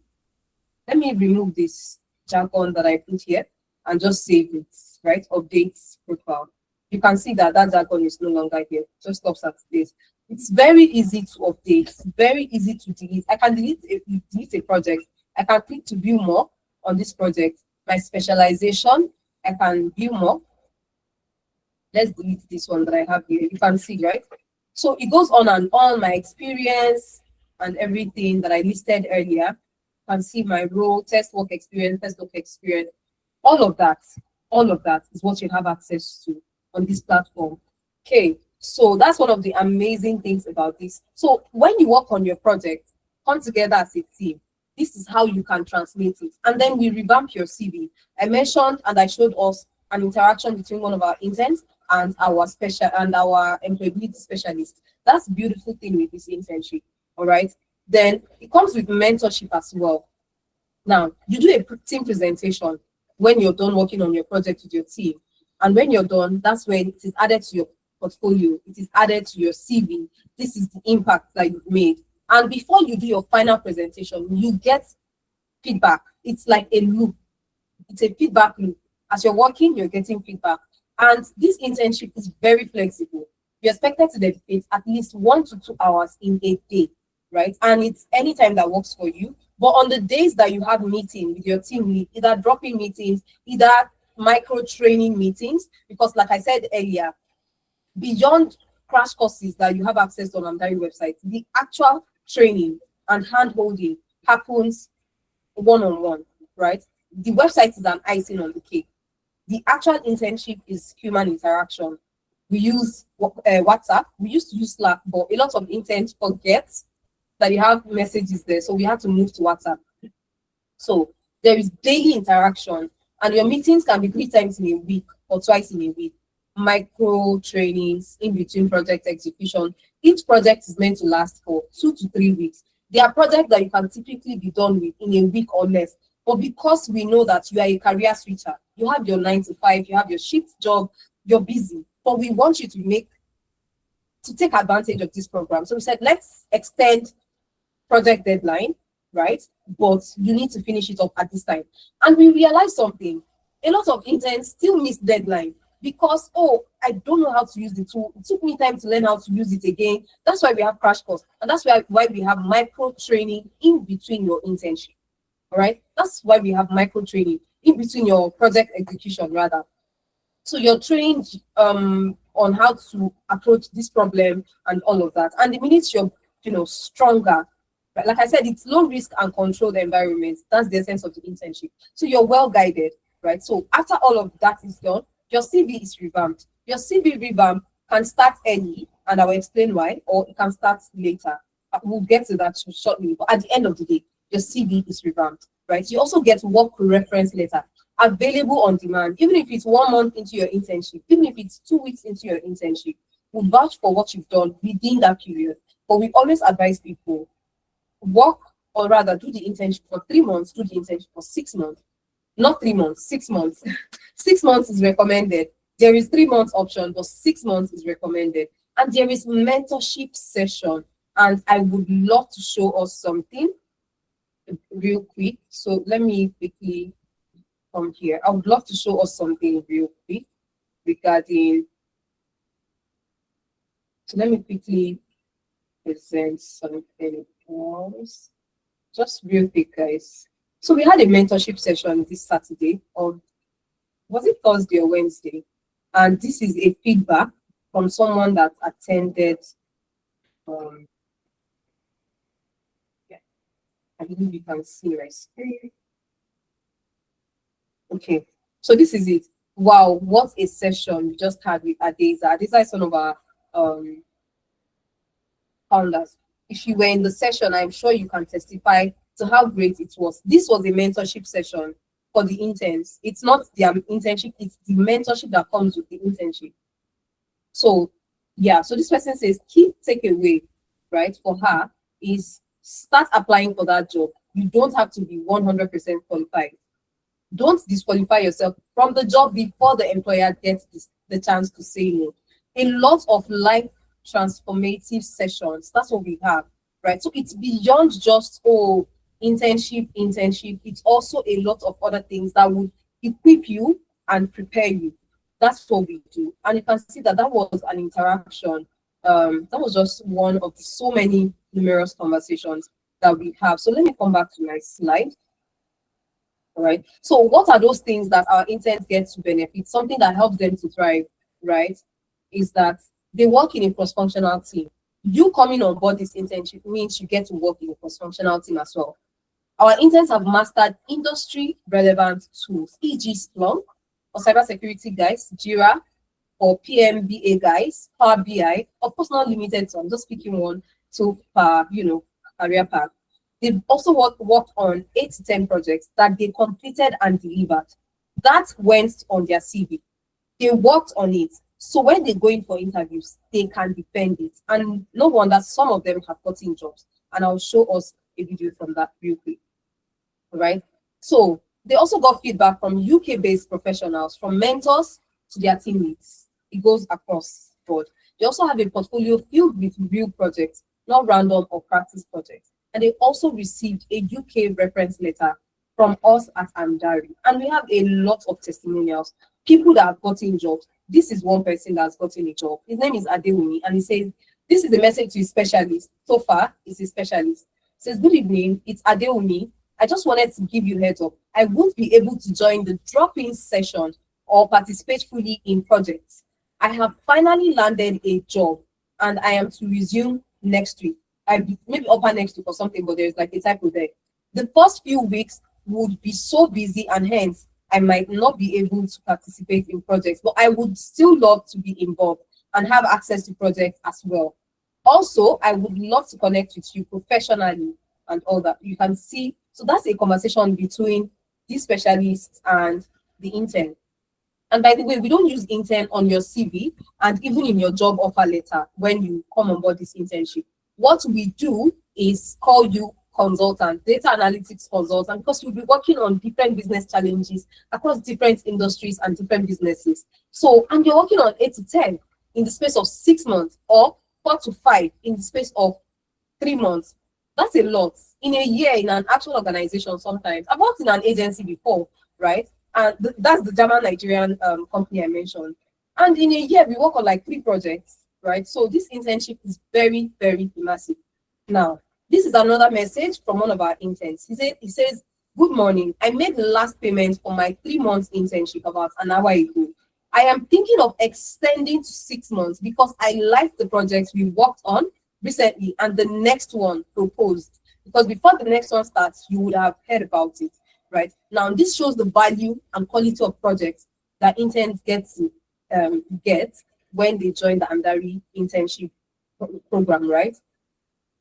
Let me remove this jargon that I put here and just save it, right? Updates profile. You can see that that jargon is no longer here. Just stops at this. It's very easy to update, very easy to delete. I can delete a project. I can click to view more on this project. My specialization, I can view more. Let's delete this one that I have here. You can see, right? So it goes on and on, my experience and everything that I listed earlier. You can see my role, test work experience, all of that is what you have access to on this platform. Okay, so that's one of the amazing things about this. So when you work on your project, come together as a team. This is how you can translate it. And then we revamp your CV. I mentioned and I showed us an interaction between one of our interns and our employability specialist. That's the beautiful thing with this internship. All right. Then it comes with mentorship as well. Now, you do a team presentation when you're done working on your project with your team. And when you're done, that's when it is added to your portfolio. It is added to your CV. This is the impact that you've made. And before you do your final presentation, you get feedback. It's like a loop. It's a feedback loop. As you're working, you're getting feedback. And this internship is very flexible. You're expected to dedicate at least 1 to 2 hours in a day, right? And it's any time that works for you. But on the days that you have meeting with your team lead, either drop-in meetings, either micro training meetings, because like I said earlier, beyond crash courses that you have access on Amdari website, the actual training and hand-holding happens one-on-one, right? The website is an icing on the cake. The actual internship is human interaction. We use WhatsApp. We used to use Slack, but a lot of interns forget that you have messages there. So we had to move to WhatsApp. So There is daily interaction, and your meetings can be 3 times in a week or twice in a week. Micro trainings in between project execution. Each project is meant to last for 2 to 3 weeks. There are projects that you can typically be done with in a week or less. But because we know that you are a career switcher, you have your 9 to 5, you have your shift job, you're busy. But we want you to take advantage of this program. So we said, let's extend project deadline, right? But you need to finish it up at this time. And we realized something. A lot of interns still miss deadline because, oh, I don't know how to use the tool. It took me time to learn how to use it again. That's why we have crash course. And that's why we have micro training in between your internship. All right. That's why we have micro training in between your project execution, rather. So you're trained on how to approach this problem and all of that. And the minute you're stronger, but like I said, it's low risk and controlled environment. That's the essence of the internship. So you're well guided, right? So after all of that is done, your CV is revamped. Your CV revamp can start early, and I will explain why, or it can start later. We'll get to that shortly. But at the end of the day, your CV is revamped, right? You also get work reference letter available on demand, even if it's 1 month into your internship, even if it's 2 weeks into your internship. We'll vouch for what you've done within that period. But we always advise people, work, or rather do the internship for 3 months, do the internship for 6 months. Not 3 months, 6 months. 6 months is recommended. There is 3 months option, but 6 months is recommended. And there is mentorship session. And I would love to show us something real quick. So let me quickly come here. I would love to show us something real quick regarding. So let me quickly present something else. Just real quick, guys. So we had a mentorship session this Saturday, or was it Thursday or Wednesday? And this is a feedback from someone that attended. Yeah, I believe you can see my screen. Okay, so this is it. Wow, what a session we just had with Adeza. Adeza is one of our founders. If you were in the session, I'm sure you can testify to how great it was. This was a mentorship session for the interns. It's not their internship, it's the mentorship that comes with the internship. So yeah, so this person says key takeaway, right, for her is start applying for that job. You don't have to be 100% qualified. Don't disqualify yourself from the job before the employer gets the chance to say no. A lot of life transformative sessions, that's what we have, right? So it's beyond just, oh, internship. It's also a lot of other things that would equip you and prepare you. That's what we do. And you can see that was an interaction. That was just one of so many numerous conversations that we have. So let me come back to my slide. All right. So what are those things that our interns get to benefit? Something that helps them to thrive, right, is that they work in a cross-functional team. You coming on board this internship means you get to work in a cross-functional team as well. Our interns have mastered industry-relevant tools, e.g. Splunk, or cybersecurity guys, Jira, or PMBA guys, Power BI, of course not limited to, I'm just picking one to career path. They've also worked on 8 to 10 projects that they completed and delivered. That went on their CV. They worked on it. So when they go in for interviews, they can defend it. And no wonder some of them have gotten jobs. And I'll show us a video from that real quick. All right. So they also got feedback from UK-based professionals, from mentors to their teammates. It goes across board. They also have a portfolio filled with real projects, not random or practice projects. And they also received a UK reference letter from us at Amdari. And we have a lot of testimonials, people that have gotten jobs. This is one person that's gotten a job. His name is Out-Omowunmi, and he says, this is the message to his specialist. So far, he's a specialist. He says, good evening, it's Out-Omowunmi. I just wanted to give you a heads up. I won't be able to join the drop-in session or participate fully in projects. I have finally landed a job, and I am to resume next week. Maybe upper next week or something, but there's like a typo there. The first few weeks would be so busy, and hence I might not be able to participate in projects, but I would still love to be involved and have access to projects as well. Also, I would love to connect with you professionally and all that. You can see, so that's a conversation between this specialist and the intern. And by the way, we don't use intern on your CV and even in your job offer letter when you come on board this internship. What we do is call you consultant, data analytics consultant, because you'll be working on different business challenges across different industries and different businesses. So, and you're working on 8 to 10 in the space of 6 months, or 4 to 5 in the space of 3 months. That's a lot. In a year, in an actual organization, sometimes. I've worked in an agency before, right? And that's the German Nigerian company I mentioned. And in a year, we work on like 3 projects, right? So this internship is very, very massive. Now, this is another message from one of our interns. He says, "Good morning. I made the last payment for my 3 months internship about an hour ago. I am thinking of extending to 6 months because I like the projects we worked on recently and the next one proposed." Because before the next one starts, you would have heard about it, right? Now, this shows the value and quality of projects that interns get when they join the Amdari internship program, right?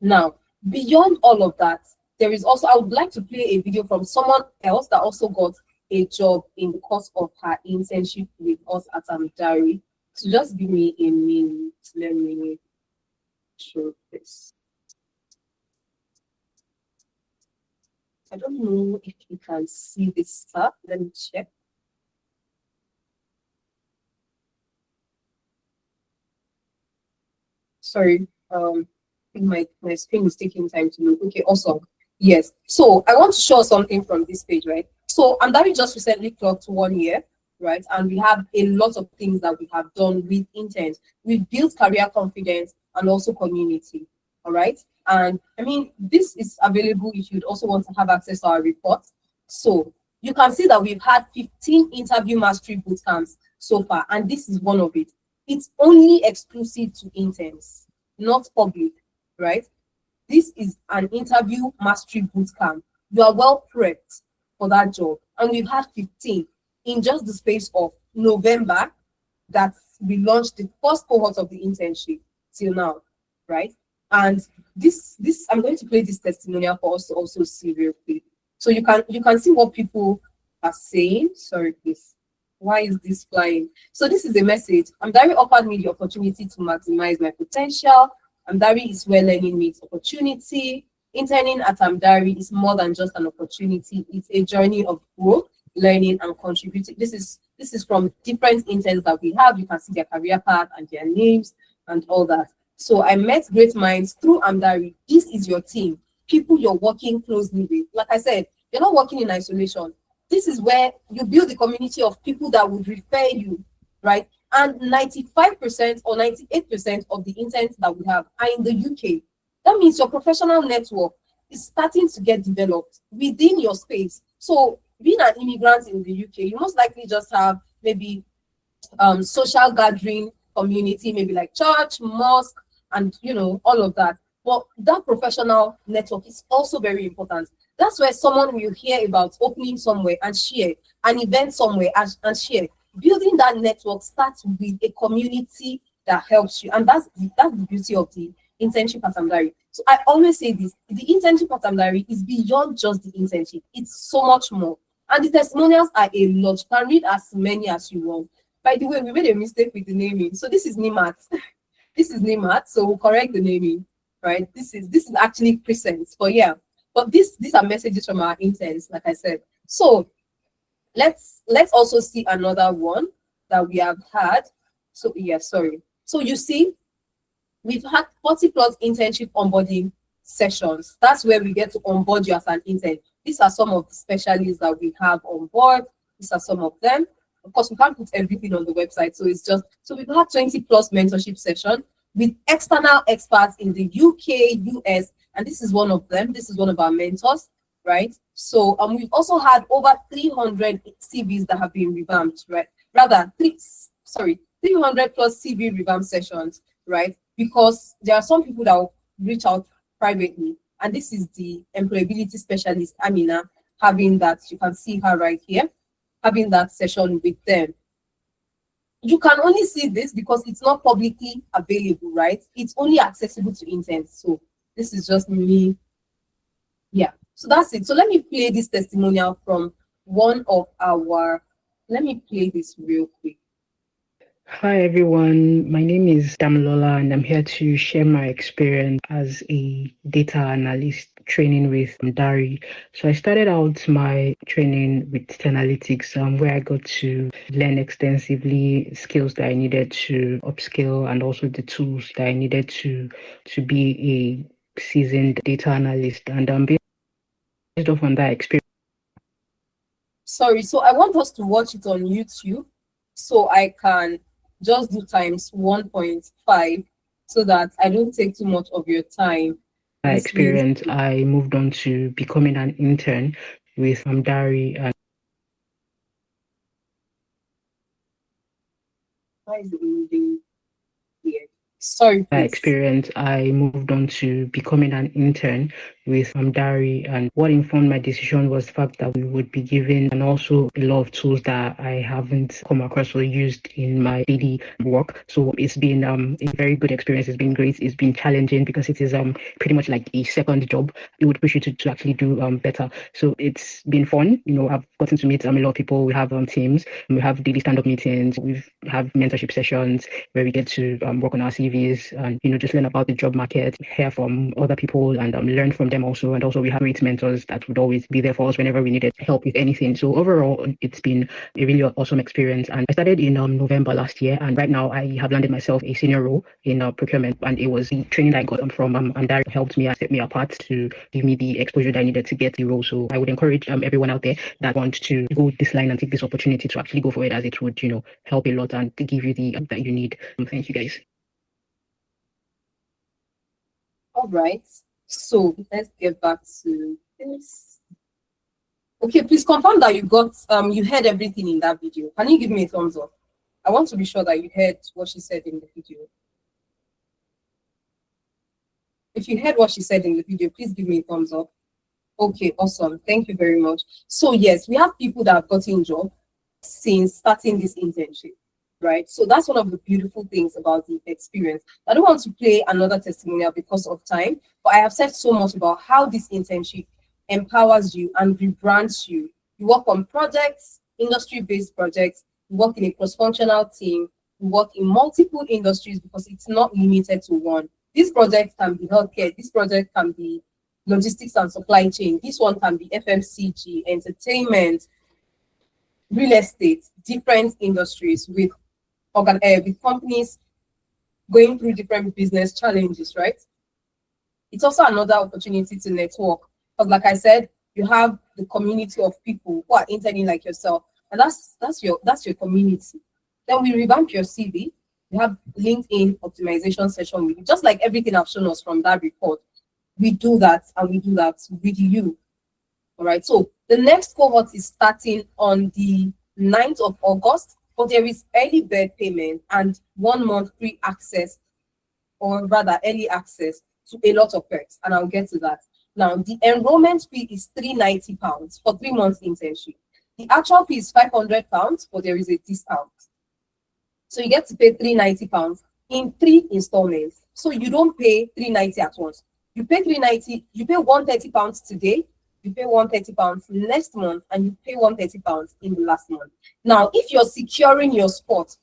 Now, beyond all of that, there is also, I would like to play a video from someone else that also got a job in the course of her internship with us at Amdari. So just give me a minute. Let me show this. I don't know if you can see this stuff. Let me check. Sorry, I think my screen is taking time to load. Okay, awesome. Yes. So I want to show something from this page, right? So Amdari just recently clocked 1 year, right? And we have a lot of things that we have done with intent. We've built career confidence and also community. All right. And I mean, this is available if you'd also want to have access to our reports. So you can see that we've had 15 interview mastery bootcamps so far, and this is one of it. It's only exclusive to interns, not public, right? This is an interview mastery bootcamp. You are well prepped for that job, and we've had 15 in just the space of November that we launched the first cohort of the internship till now, right? And this I'm going to play this testimonial for us to also see real quick. So you can see what people are saying. Sorry, please. Why is this flying? So this is the message. Amdari offered me the opportunity to maximize my potential. Amdari is where learning meets opportunity. Interning at Amdari is more than just an opportunity. It's a journey of growth, learning, and contributing. This is from different interns that we have. You can see their career path and their names and all that. So I met great minds through Amdari. This is your team, people you're working closely with. Like I said, you're not working in isolation. This is where you build a community of people that would refer you, right? And 95% or 98% of the interns that we have are in the UK. That means your professional network is starting to get developed within your space. So being an immigrant in the UK, you most likely just have maybe social gathering community, maybe like church, mosque, and all of that. But that professional network is also very important. That's where someone will hear about opening somewhere and share, an event somewhere and share. Building that network starts with a community that helps you, and that's the beauty of the internship at Amdari. So I always say this: the internship at Amdari is beyond just the internship; it's so much more. And the testimonials are a lot. You can read as many as you want. By the way, we made a mistake with the naming. So this is Nimat. This is Nimat. So we'll correct the naming, right? This is actually Crescent. But yeah, but these are messages from our interns, like I said. So let's also see another one that we have had. So yeah, sorry. So you see, we've had 40+ internship onboarding sessions. That's where we get to onboard you as an intern. These are some of the specialists that we have on board. These are some of them. Of course, we can't put everything on the website, so it's just, so we've had 20+ mentorship session with external experts in the UK, US, and this is one of them. This is one of our mentors, right? So we've also had over 300 CVs that have been revamped, right? Rather, 300+ CV revamp sessions, right? Because there are some people that will reach out privately, and this is the employability specialist, Amina, having that. You can see her right here, having that session with them. You can only see this because it's not publicly available, right? It's only accessible to interns. So this is just me. Yeah, so that's it. So let me play this testimonial from one of our, let me play this real quick. Hi everyone, my name is Damilola and I'm here to share my experience as a data analyst training with Dari. So I started out my training with Analytics, where I got to learn extensively skills that I needed to upskill and also the tools that I needed to be a seasoned data analyst. And based off on that experience. Sorry, so I want us to watch it on YouTube so I can just do times 1.5 so that I don't take too much of your time. That experience, I moved on to becoming an intern with Dari. And why is it moving here? Sorry, that please. experience, I moved on to becoming an intern with Dari, and what informed my decision was the fact that we would be given and also a lot of tools that I haven't come across or used in my daily work. So it's been a very good experience. It's been great. It's been challenging because it is pretty much like a second job. It would push you to actually do better. So it's been fun. I've gotten to meet a lot of people. We have teams, we have daily stand-up meetings, we have mentorship sessions where we get to work on our CVs and just learn about the job market, hear from other people and learn from them also. And also we have great mentors that would always be there for us whenever we needed help with anything. So overall, it's been a really awesome experience. And I started in November last year, and right now I have landed myself a senior role in procurement. And it was the training that I got from and that helped me and set me apart to give me the exposure that I needed to get the role. So I would encourage everyone out there that wants to go this line and take this opportunity to actually go for it, as it would help a lot and to give you the that you need. Thank you guys. All right, so let's get back to this. Okay, please confirm that you got you heard everything in that video. Can you give me a thumbs up? I want to be sure that you heard what she said in the video. If you heard what she said in the video, please give me a thumbs up. Okay, awesome. Thank you very much. So yes, we have people that have gotten job since starting this internship, right? So that's one of the beautiful things about the experience. I don't want to play another testimonial because of time, but I have said so much about how this internship empowers you and rebrands you. You work on projects, industry-based projects, you work in a cross-functional team, you work in multiple industries because it's not limited to one. This project can be healthcare, this project can be logistics and supply chain, this one can be FMCG, entertainment, real estate, different industries with companies going through different business challenges, right? It's also another opportunity to network. Because like I said, you have the community of people who are interning like yourself, and that's your community. Then we revamp your CV. We have LinkedIn optimization session with you, just like everything I've shown us from that report. We do that, and we do that with you. All right. So the next cohort is starting on the 9th of August, but there is early bird payment and 1 month free access, or rather early access to a lot of perks, and I'll get to that. Now, the enrollment fee is £390 for 3 months internship. The actual fee is £500, but there is a discount. So you get to pay £390 in 3 installments. So you don't pay £390 at once. You pay £390, you pay £130 today, you pay £130 next month, and you pay £130 in the last month. Now, if you're securing your spot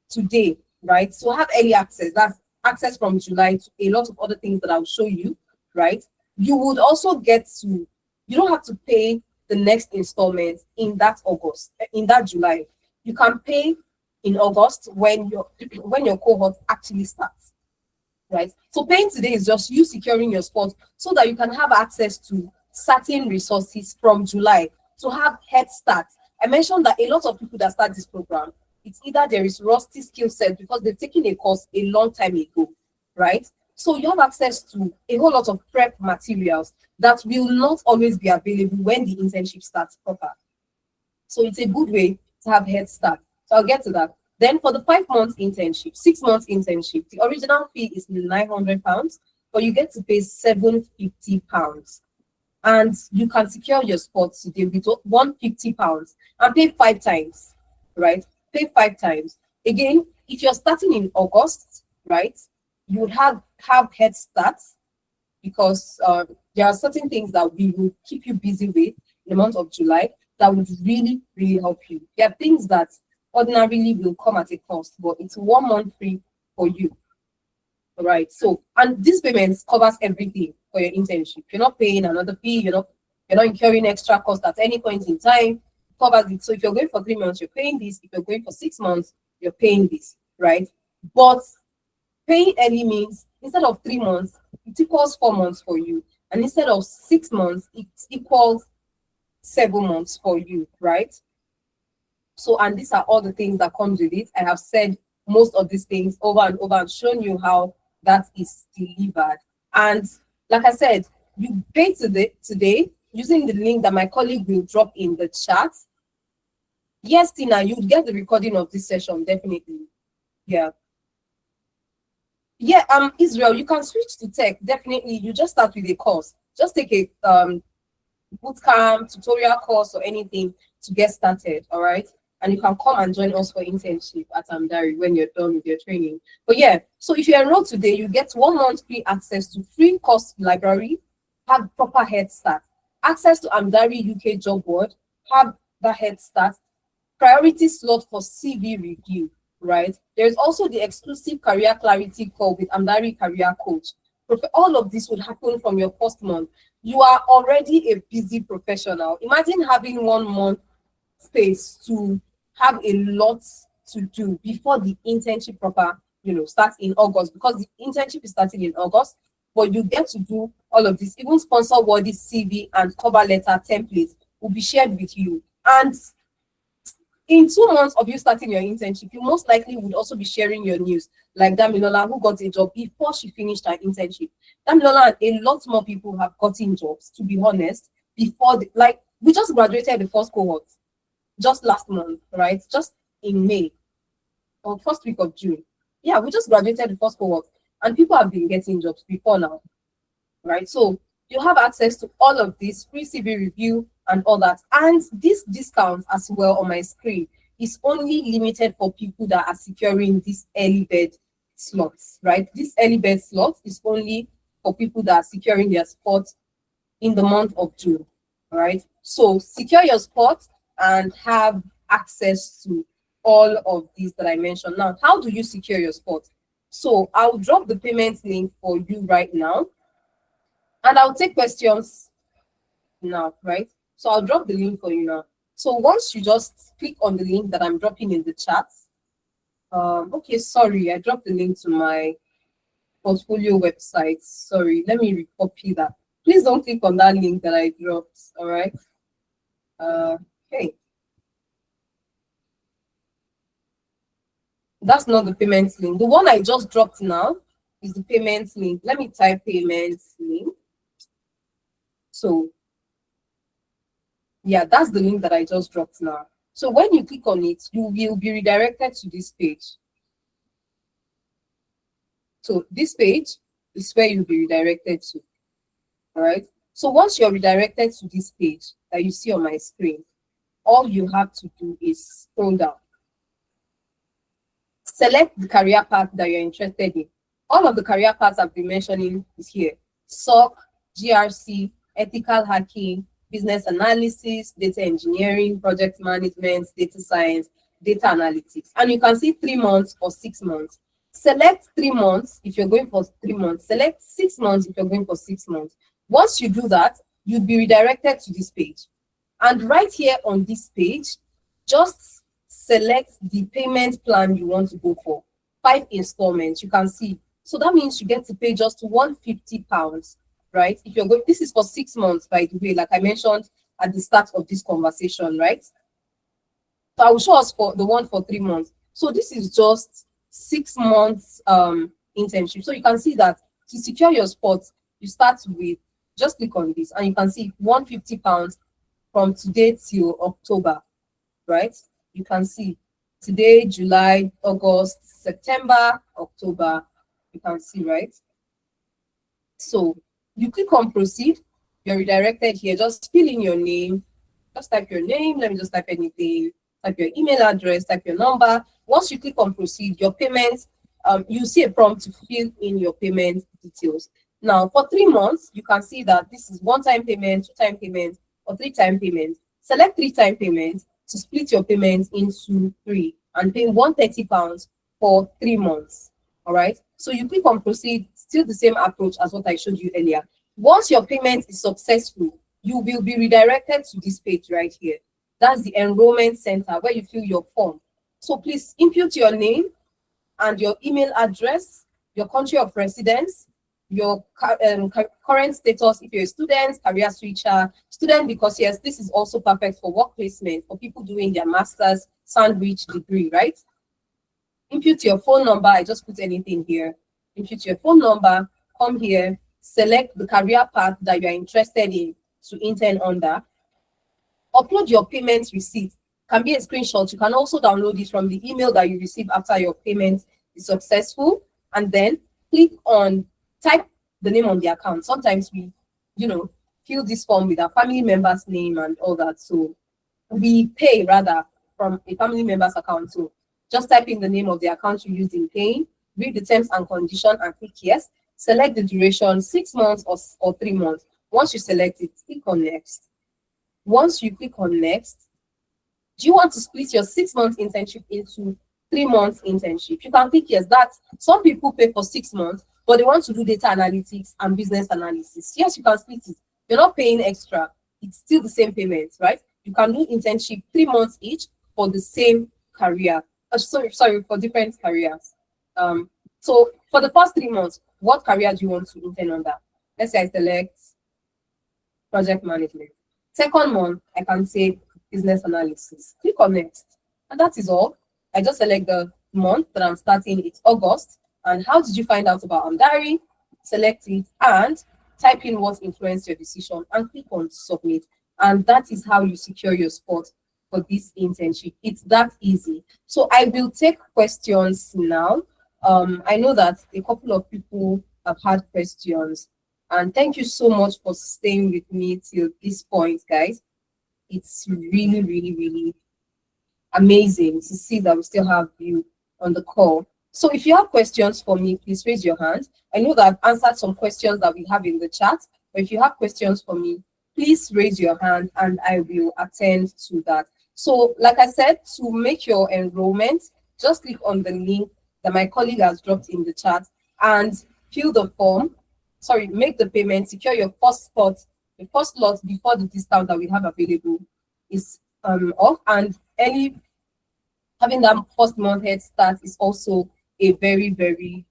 today, right, so have early access, that's access from July to a lot of other things that I'll show you, right? You would also get to, you don't have to pay the next installment in that August, in that July. You can pay in August when your cohort actually starts, right? So paying today is just you securing your spot so that you can have access to certain resources from July to have head start. I mentioned that a lot of people that start this program, it's either there is rusty skill set because they've taken a course a long time ago, right? So you have access to a whole lot of prep materials that will not always be available when the internship starts proper. So it's a good way to have head start. So I'll get to that. Then for the 5 months internship, 6 months internship, the original fee is £900, but you get to pay £750. And you can secure your spot today with £150 and pay 5 times, right? Pay 5 times. Again, if you're starting in August, right, you would have head starts because there are certain things that we will keep you busy with in the month of July. that would really, really help you. There are things that ordinarily will come at a cost, but it's 1 month free for you. All right. So, and this payment covers everything for your internship. You're not paying another fee. You're not incurring extra cost at any point in time. It covers it. So if you're going for 3 months, you're paying this. If you're going for 6 months, you're paying this, right? But paying early means instead of 3 months, it equals 4 months for you. And instead of 6 months, it equals 7 months for you, right? So, and these are all the things that comes with it. I have said most of these things over and over and shown you how that is delivered. And like I said, you pay today using the link that my colleague will drop in the chat. Yes, Tina, you'd get the recording of this session, definitely. Yeah. Yeah, Israel, you can switch to tech, definitely. You just start with a course. Just take a bootcamp, tutorial course, or anything to get started, all right? And you can come and join us for internship at Amdari when you're done with your training. But yeah, so if you enroll today, you get 1 month free access to free course library, have proper head start, access to Amdari UK job board, have the head start, priority slot for CV review, right? There's also the exclusive career clarity call with Amdari career coach. All of this would happen from your first month. You are already a busy professional. Imagine having 1 month space to have a lot to do before the internship proper, starts in August, because the internship is starting in August, but you get to do all of this. Even sponsor worthy CV and cover letter templates will be shared with you. And in 2 months of you starting your internship, you most likely would also be sharing your news, like Damilola, who got a job before she finished her internship. Damilola and a lot more people have gotten jobs, to be honest, before, we just graduated the first cohort just last month, right? Just in May or first week of June. Yeah, we just graduated the first cohort and people have been getting jobs before now, right? So you have access to all of this free CV review and all that. And this discount as well on my screen is only limited for people that are securing these early bird slots, right? This early bird slot is only for people that are securing their spot in the month of June, all right? So secure your spot and have access to all of these that I mentioned. Now, how do you secure your spot? So I'll drop the payment link for you right now, and I'll take questions now, right? So I'll drop the link for you now. So once you just click on the link that I'm dropping in the chat. Okay, sorry, I dropped the link to my portfolio website. Sorry, let me recopy that. Please don't click on that link that I dropped, all right? Okay. That's not the payment link. The one I just dropped now is the payment link. Let me type payment link. So yeah, that's the link that I just dropped now. So when you click on it, you will be redirected to this page. So this page is where you'll be redirected to. All right. So once you're redirected to this page that you see on my screen, all you have to do is scroll down. Select the career path that you're interested in. All of the career paths I've been mentioning is here. SOC, GRC, ethical hacking, business analysis, data engineering, project management, data science, data analytics. And you can see 3 months or 6 months. Select 3 months if you're going for 3 months. Select 6 months if you're going for 6 months. Once you do that, you'll be redirected to this page. And right here on this page, just select the payment plan you want to go for. 5 installments, you can see. So that means you get to pay just £150, right? If you're going, this is for 6 months, by the way, like I mentioned at the start of this conversation, right? So I will show us for the one for 3 months. So this is just 6 months internship. So you can see that to secure your spot, you start with, just click on this and you can see £150 from today till October, right? You can see today, July, August, September, October, you can see, right? So you click on proceed, you're redirected here. Just fill in your name, just type your name. Let me just type anything, type your email address, type your number. Once you click on proceed, your payments, you see a prompt to fill in your payment details. Now, for 3 months, you can see that this is 1-time payment, 2-time payment, or 3-time payment. Select 3-time payments to split your payments into 3 and pay £130 for 3 months. All right. So you click on proceed, still the same approach as what I showed you earlier. Once your payment is successful, you will be redirected to this page right here. That's the enrollment center where you fill your form. So please input your name and your email address, your country of residence, your current status if you're a student, career switcher, student, because yes, this is also perfect for work placement for people doing their master's sandwich degree, right? Input your phone number. I just put anything here. Input your phone number, come here, select the career path that you're interested in to intern under. Upload your payment receipt. Can be a screenshot. You can also download it from the email that you receive after your payment is successful. And then click on type the name on the account. Sometimes we, fill this form with our family member's name and all that. So we pay rather from a family member's account. So just type in the name of the account you used in paying, read the terms and conditions and click yes. Select the duration, 6 months or 3 months. Once you select it, click on next. Once you click on next, do you want to split your 6 months internship into 3 months internship? You can click yes. That some people pay for 6 months, but they want to do data analytics and business analysis. Yes, you can split it. You're not paying extra. It's still the same payment, right? You can do internship 3 months each for the same career. Sorry, for different careers. So for the first 3 months, what career do you want to intern under? Let's say I select project management. Second month, I can say business analysis. Click on next. And that is all. I just select the month that I'm starting. It's August. And how did you find out about Amdari? Select it and type in what influenced your decision and click on submit. And that is how you secure your spot for this internship. It's that easy. So I will take questions now. I know that a couple of people have had questions. And thank you so much for staying with me till this point, guys. It's really, really, really amazing to see that we still have you on the call. So if you have questions for me, please raise your hand. I know that I've answered some questions that we have in the chat, but if you have questions for me, please raise your hand and I will attend to that. So like I said, to make your enrollment, just click on the link that my colleague has dropped in the chat and fill the form. Sorry, make the payment, secure your first spot, the first slot before the discount that we have available is off. And having that first month head start is also a very, very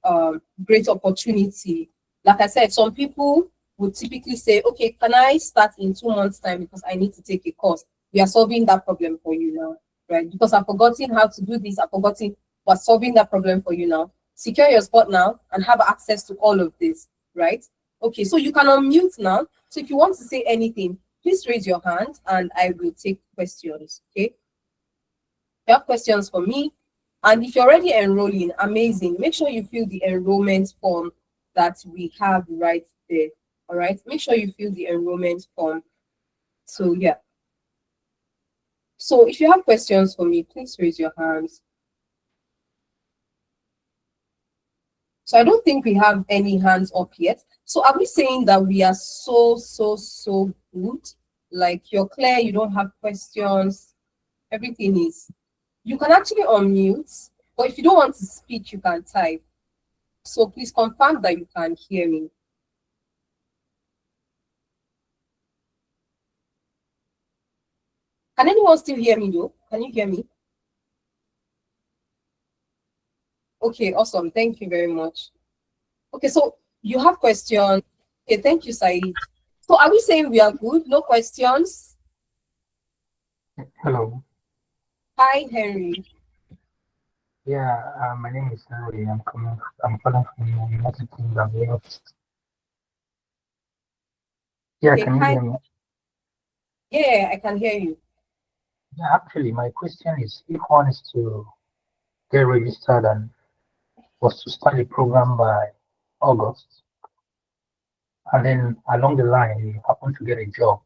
great opportunity. Like I said, some people would typically say, okay, can I start in 2 months' time because I need to take a course? We are solving that problem for you now, right? Because I've forgotten how to do this, I've forgotten, we're solving that problem for you now. Secure your spot now and have access to all of this, right? Okay, so you can unmute now. So if you want to say anything, please raise your hand and I will take questions, okay? If you have questions for me, and if you're already enrolling, amazing. Make sure you fill the enrollment form that we have right there, all right? Make sure you fill the enrollment form. So yeah. So if you have questions for me, please raise your hands. So I don't think we have any hands up yet. So are we saying that we are so good? Like you're clear, you don't have questions, everything is. You can actually unmute, but if you don't want to speak, you can type. So please confirm that you can hear me. Can anyone still hear me though? Can you hear me? Okay, awesome. Thank you very much. Okay, so you have questions. Okay, thank you, Said. So are we saying we are good? No questions? Hello. Hi, Henry. Yeah, my name is Henry. I'm calling from the United Kingdom. Yeah, Okay, can you hi. hear me? Yeah, I can hear you. Yeah, actually, my question is if one is to get registered and was to start the program by August, and then along the line you happen to get a job,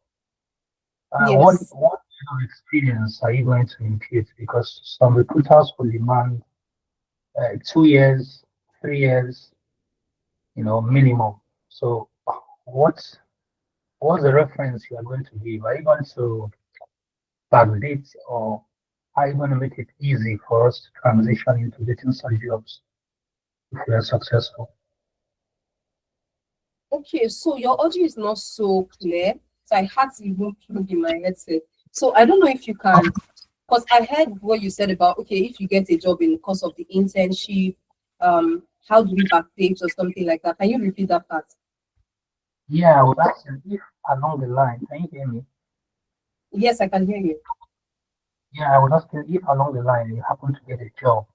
what Yes. kind of experience are you going to impute? Because some recruiters will demand 2 years, 3 years, minimum. So, what's the reference you are going to give? Are you going to backdate, or are you going to make it easy for us to transition into getting such jobs if we are successful? Okay, so your audio is not so clear, so I had to even plug in my headset. So I don't know if you can, because I heard what you said about, okay, if you get a job in the course of the internship, how do we backdate or something like that? Can you repeat that part? Yeah, I was asking if along the line, can you hear me? Yes, I can hear you. Yeah, I was asking if along the line you happen to get a job.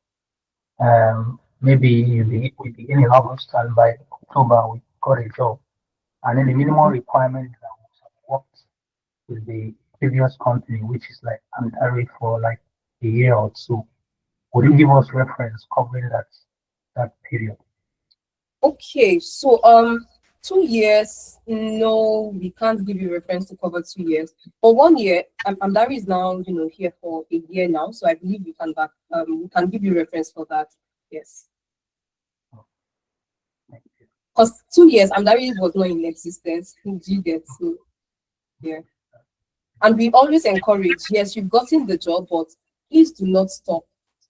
Maybe we begin in August and by October we got a job. And then the minimum requirement is that we have worked with the previous company, which is like untarried for like a year or two. Would you give us reference covering that period? Okay, so 2 years, no, we can't give you reference to cover 2 years. For 1 year, Amdari is now, here for a year now, so I believe we can give you reference for that. Yes. Thank you. Because 2 years, Amdari was not in existence. Do you get so? Yeah. And we always encourage, yes, you've gotten the job, but please do not stop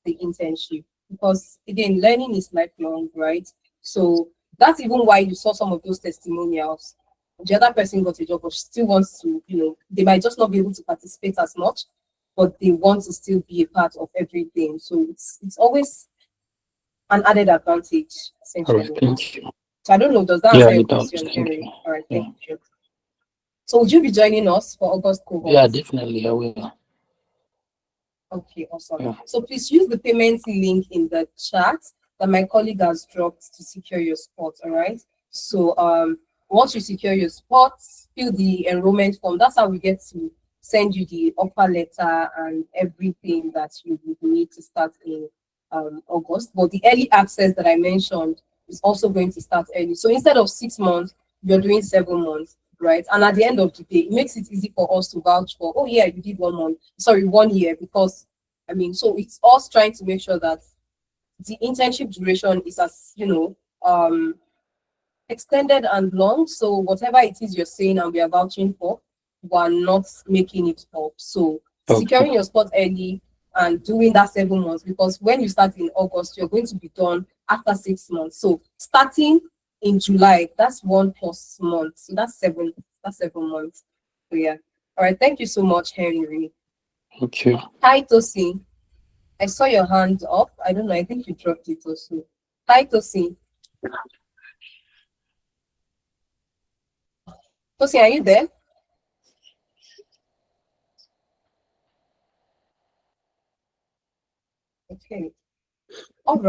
the internship because again, learning is lifelong, right? So that's even why you saw some of those testimonials. The other person got a job, but still wants to, they might just not be able to participate as much, but they want to still be a part of everything. So it's always an added advantage, All right, essentially. thank you. So I don't know, does that Yeah, answer your it does. question, Thank Henry? you. All right, Yeah. thank you. So would you be joining us for August cohort? Yeah, definitely I will. Okay, awesome. Yeah. So please use the payment link in the chat that my colleague has dropped to secure your spot. All right. So once you secure your spot, fill the enrollment form. That's how we get to send you the offer letter and everything that you would need to start in August. But the early access that I mentioned is also going to start early. So instead of 6 months, you're doing 7 months, right? And at the end of the day, it makes it easy for us to vouch for, oh yeah, you did 1 month, sorry, 1 year, because so it's us trying to make sure that the internship duration is as extended and long. So whatever it is you're saying and we are vouching for, we're not making it up. So securing Okay. your spot early and doing that 7 months, because when you start in August, you're going to be done after 6 months. So starting in July, that's 1+ month. So that's 7 months. So yeah. All right. Thank you so much, Henry. Thank you. Hi, Tosin. I saw your hand up. I don't know. I think you dropped it also. Hi, Tosin. Tosin, are you there? Okay. All right.